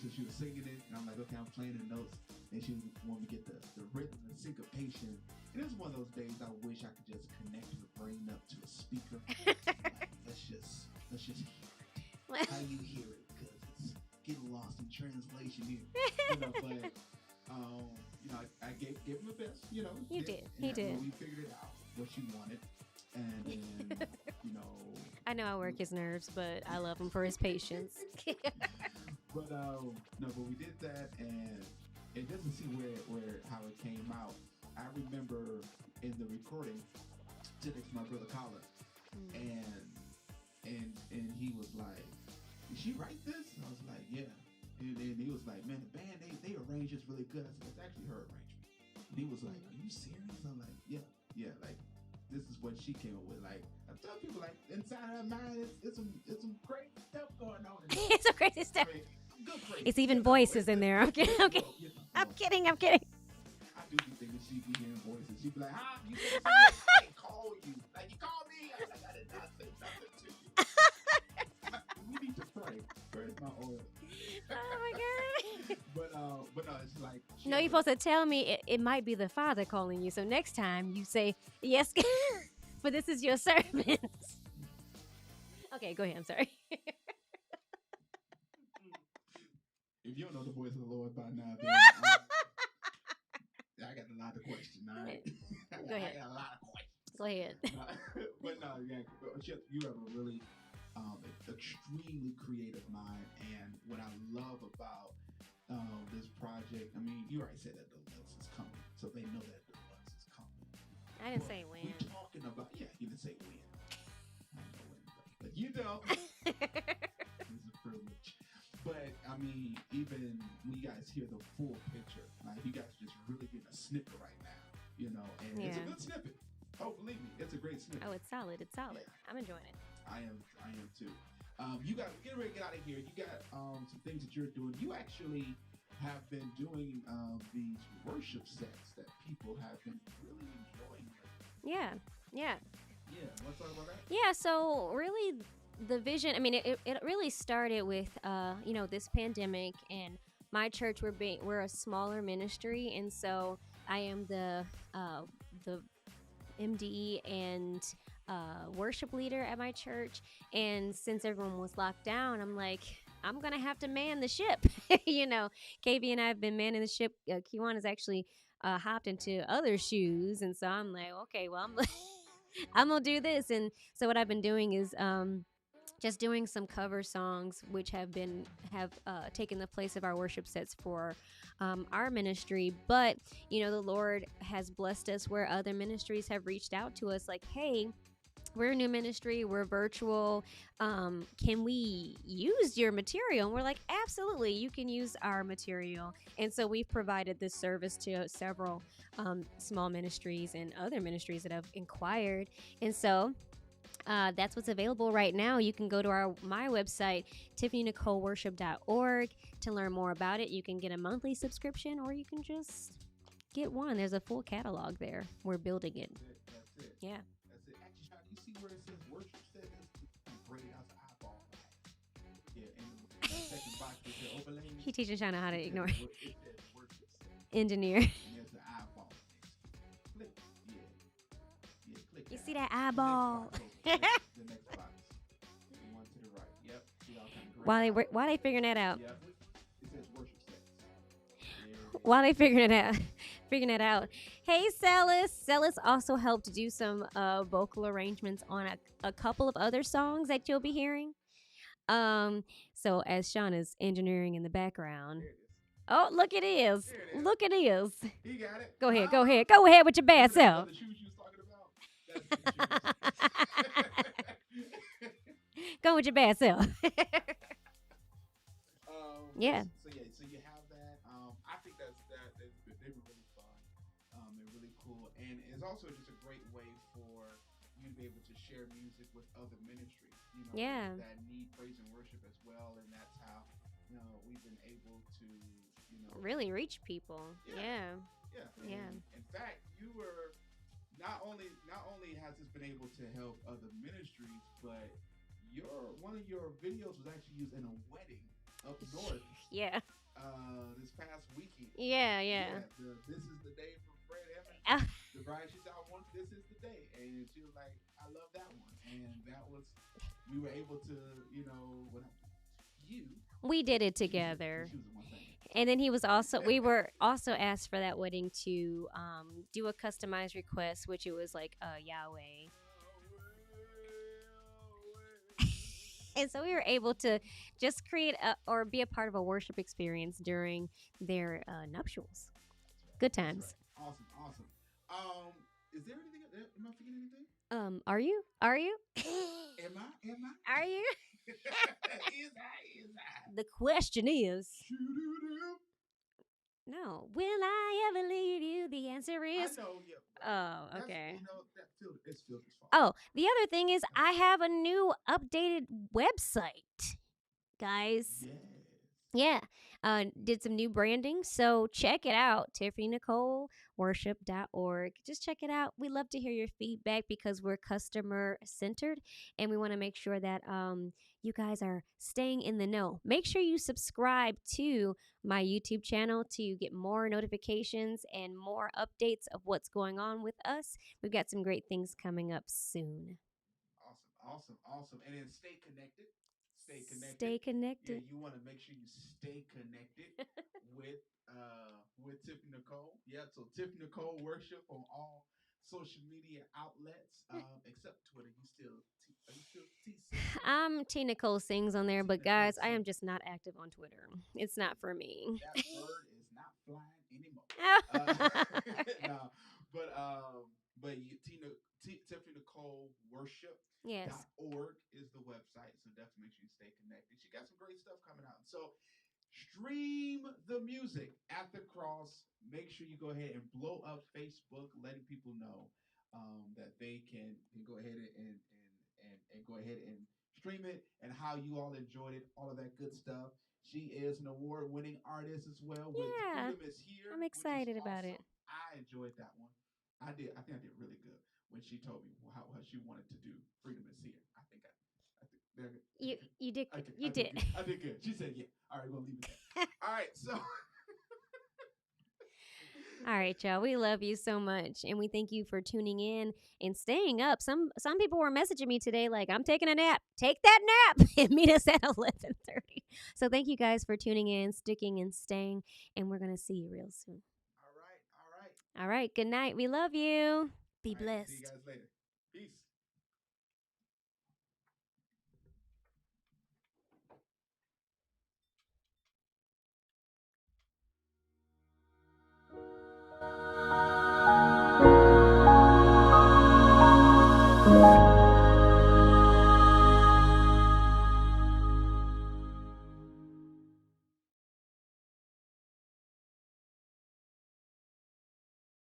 so she was singing it, and I'm like, okay, I'm playing the notes, and she wanted to get the rhythm and syncopation. And it was one of those days I wish I could just connect her brain up to a speaker. Like, let's just hear it. How you hear it, because it's getting lost in translation here. But I gave him the best. You did. And He did. We figured it out what she wanted, and then I I know I work his nerves, but I love him for his patience. But no, but we did that, and just to see where how it came out, I remember in the recording, sitting next to my brother Colin, and he was like, "Did she write this?" And I was like, "Yeah." And he was like, "Man, the band they arrange this really good." I said, "It's actually her arrangement." And he was like, "Are you serious?" I'm like, "Yeah, like this is what she came up with." Like I tell people, like inside her mind, it's some crazy stuff going on. It's so crazy stuff. Good crazy. It's even voices in there. I'm kidding. I'm kidding. I'm kidding. I'm kidding. I do be thinking she be hearing voices. She be like, "Huh? You said something? I didn't call you. Like you called me." I was like, "I did not say nothing to you." We need to pray. Where's my oil? Oh my god. But no, it's like No, you're supposed to tell me it might be the Father calling you. So next time you say, yes, but this is your servant. Okay, go ahead. I'm sorry. If you don't know the voice of the Lord by now, then I got a lot of questions. All right, Go ahead. I got a lot of questions. Go ahead. But no, yeah, you have a really extremely creative mind, and what I love about this project, I mean, you already said that Deluxe is coming, so they know that Deluxe is coming. I didn't But say when. We talking about, yeah, you didn't say when. I know when, but you know, it's a privilege. But I mean, even when you guys hear the full picture, like you guys are just really getting a snippet right now, you know, and it's a Yeah. good snippet. Oh, believe me, it's a great snippet. Oh, it's solid. It's solid. Yeah. I'm enjoying it. I am too. You got get ready to get out of here. You got some things that you're doing. You actually have been doing these worship sets that people have been really enjoying. Yeah. Yeah. Yeah, want to talk about that? Yeah, so really the vision, I mean, it really started with, this pandemic, and my church, we're a smaller ministry, and so I am the MD and worship leader at my church, and since everyone was locked down, I'm like, I'm going to have to man the ship. KB and I have been manning the ship. Kiwan has actually hopped into other shoes, and so I'm like, okay, well, I'm gonna do this. And so what I've been doing is just doing some cover songs, which have taken the place of our worship sets for our ministry. But the Lord has blessed us where other ministries have reached out to us, like, hey, we're a new ministry, we're virtual, can we use your material? And we're like, absolutely, you can use our material. And so we've provided this service to several small ministries and other ministries that have inquired. And so that's what's available right now. You can go to my website, tiffanynicoleworship.org, to learn more about it. You can get a monthly subscription, or you can just get one. There's a full catalog there. We're building it. That's it. Yeah. That's it. Actually, Sean, you see where it says worship set? It's grayed out the eyeball. Yeah, and the second box with the overlay. He teaching Shauna how to ignore It says worship set. engineer. And there's the eyeball. Click. Yeah, click. You see that eyeball? The next box. The one to the right. Yep. See all kind of gray. While they figuring that out. Yep. It says worship sets. There it is. While they figuring it out. Hey, Celis also helped do some vocal arrangements on a couple of other songs that you'll be hearing. So as Sean is engineering in the background. There it is. Oh, look, it is. There it is. Look, it is. He got it. Go ahead, Ah. go ahead. Go ahead with your bad Remember the self. other shoes you was talking about? That's the shoes. Go with your bad self. Yeah. So you have that. I think they were really fun. They're really cool, and it's also just a great way for you to be able to share music with other ministries. Yeah. That need praise and worship as well, and that's how we've been able to Really reach people. Yeah. Yeah. Yeah. Yeah. And in fact, you were not only has this been able to help other ministries, but one of your videos was actually used in a wedding up north Yeah. this past weekend. Yeah. This is the day for Fred Evans. Ah. The bride, she said, this is the day. And she was like, I love that one. And that was, we were able to, We did it together. She was the one thing. And then we were also asked for that wedding to do a customized request, which it was like Yahweh. And so we were able to just create or be a part of a worship experience during their nuptials. Good That's times. right. Awesome, awesome. Is there anything? Am I forgetting anything? Are you? Are you? Am I? Am I? Are you? is I? Is I? The question is, Shoo-doo-doo. no. Will I ever leave you? The answer I is, know, yeah. oh, That's, okay. you know, that field, it's Filter's fault. Oh, the other thing is, I have a new updated website, guys. Yes. Yeah, did some new branding. So check it out, TiffanyNicoleWorship.org. Just check it out. We love to hear your feedback because we're customer centered and we want to make sure that you guys are staying in the know. Make sure you subscribe to my YouTube channel to get more notifications and more updates of what's going on with us. We've got some great things coming up soon. Awesome, awesome, awesome. And then stay connected. Stay connected. Stay Yeah, connected. you want to make sure you stay connected with Tiffany Nicole. Yeah, so Tiffany Nicole Worship on all social media outlets, except Twitter. Are you still TC? I'm T Nicole Sings on there, T. but Nicole guys, I am Sings. just not active on Twitter. It's not for me. That bird is not flying anymore. No, but Tiffany Nicole Worship. Yes. .org is the website, so definitely make sure you stay connected. She got some great stuff coming out. So stream the music at the cross. Make sure you go ahead and blow up Facebook, letting people know that they can go ahead and go ahead and stream it and how you all enjoyed it, all of that good stuff. She is an award-winning artist as well. With Yeah, Freedom is Here, I'm which is excited about it. awesome. I enjoyed that one. I did. I think I did really good when she told me how she wanted to do Freedom is Here. I think You did I good. did, You I did. did good. I did good. She said, "Yeah." All right, we're gonna leave it there. All right, so All right, y'all. We love you so much, and we thank you for tuning in and staying up. Some people were messaging me today like, "I'm taking a nap. Take that nap and meet us at 11:30." So thank you guys for tuning in, sticking, and staying, and we're gonna see you real soon. all right, all right. All right. Good night. We love you. Be All right, see you blessed. guys later. Peace.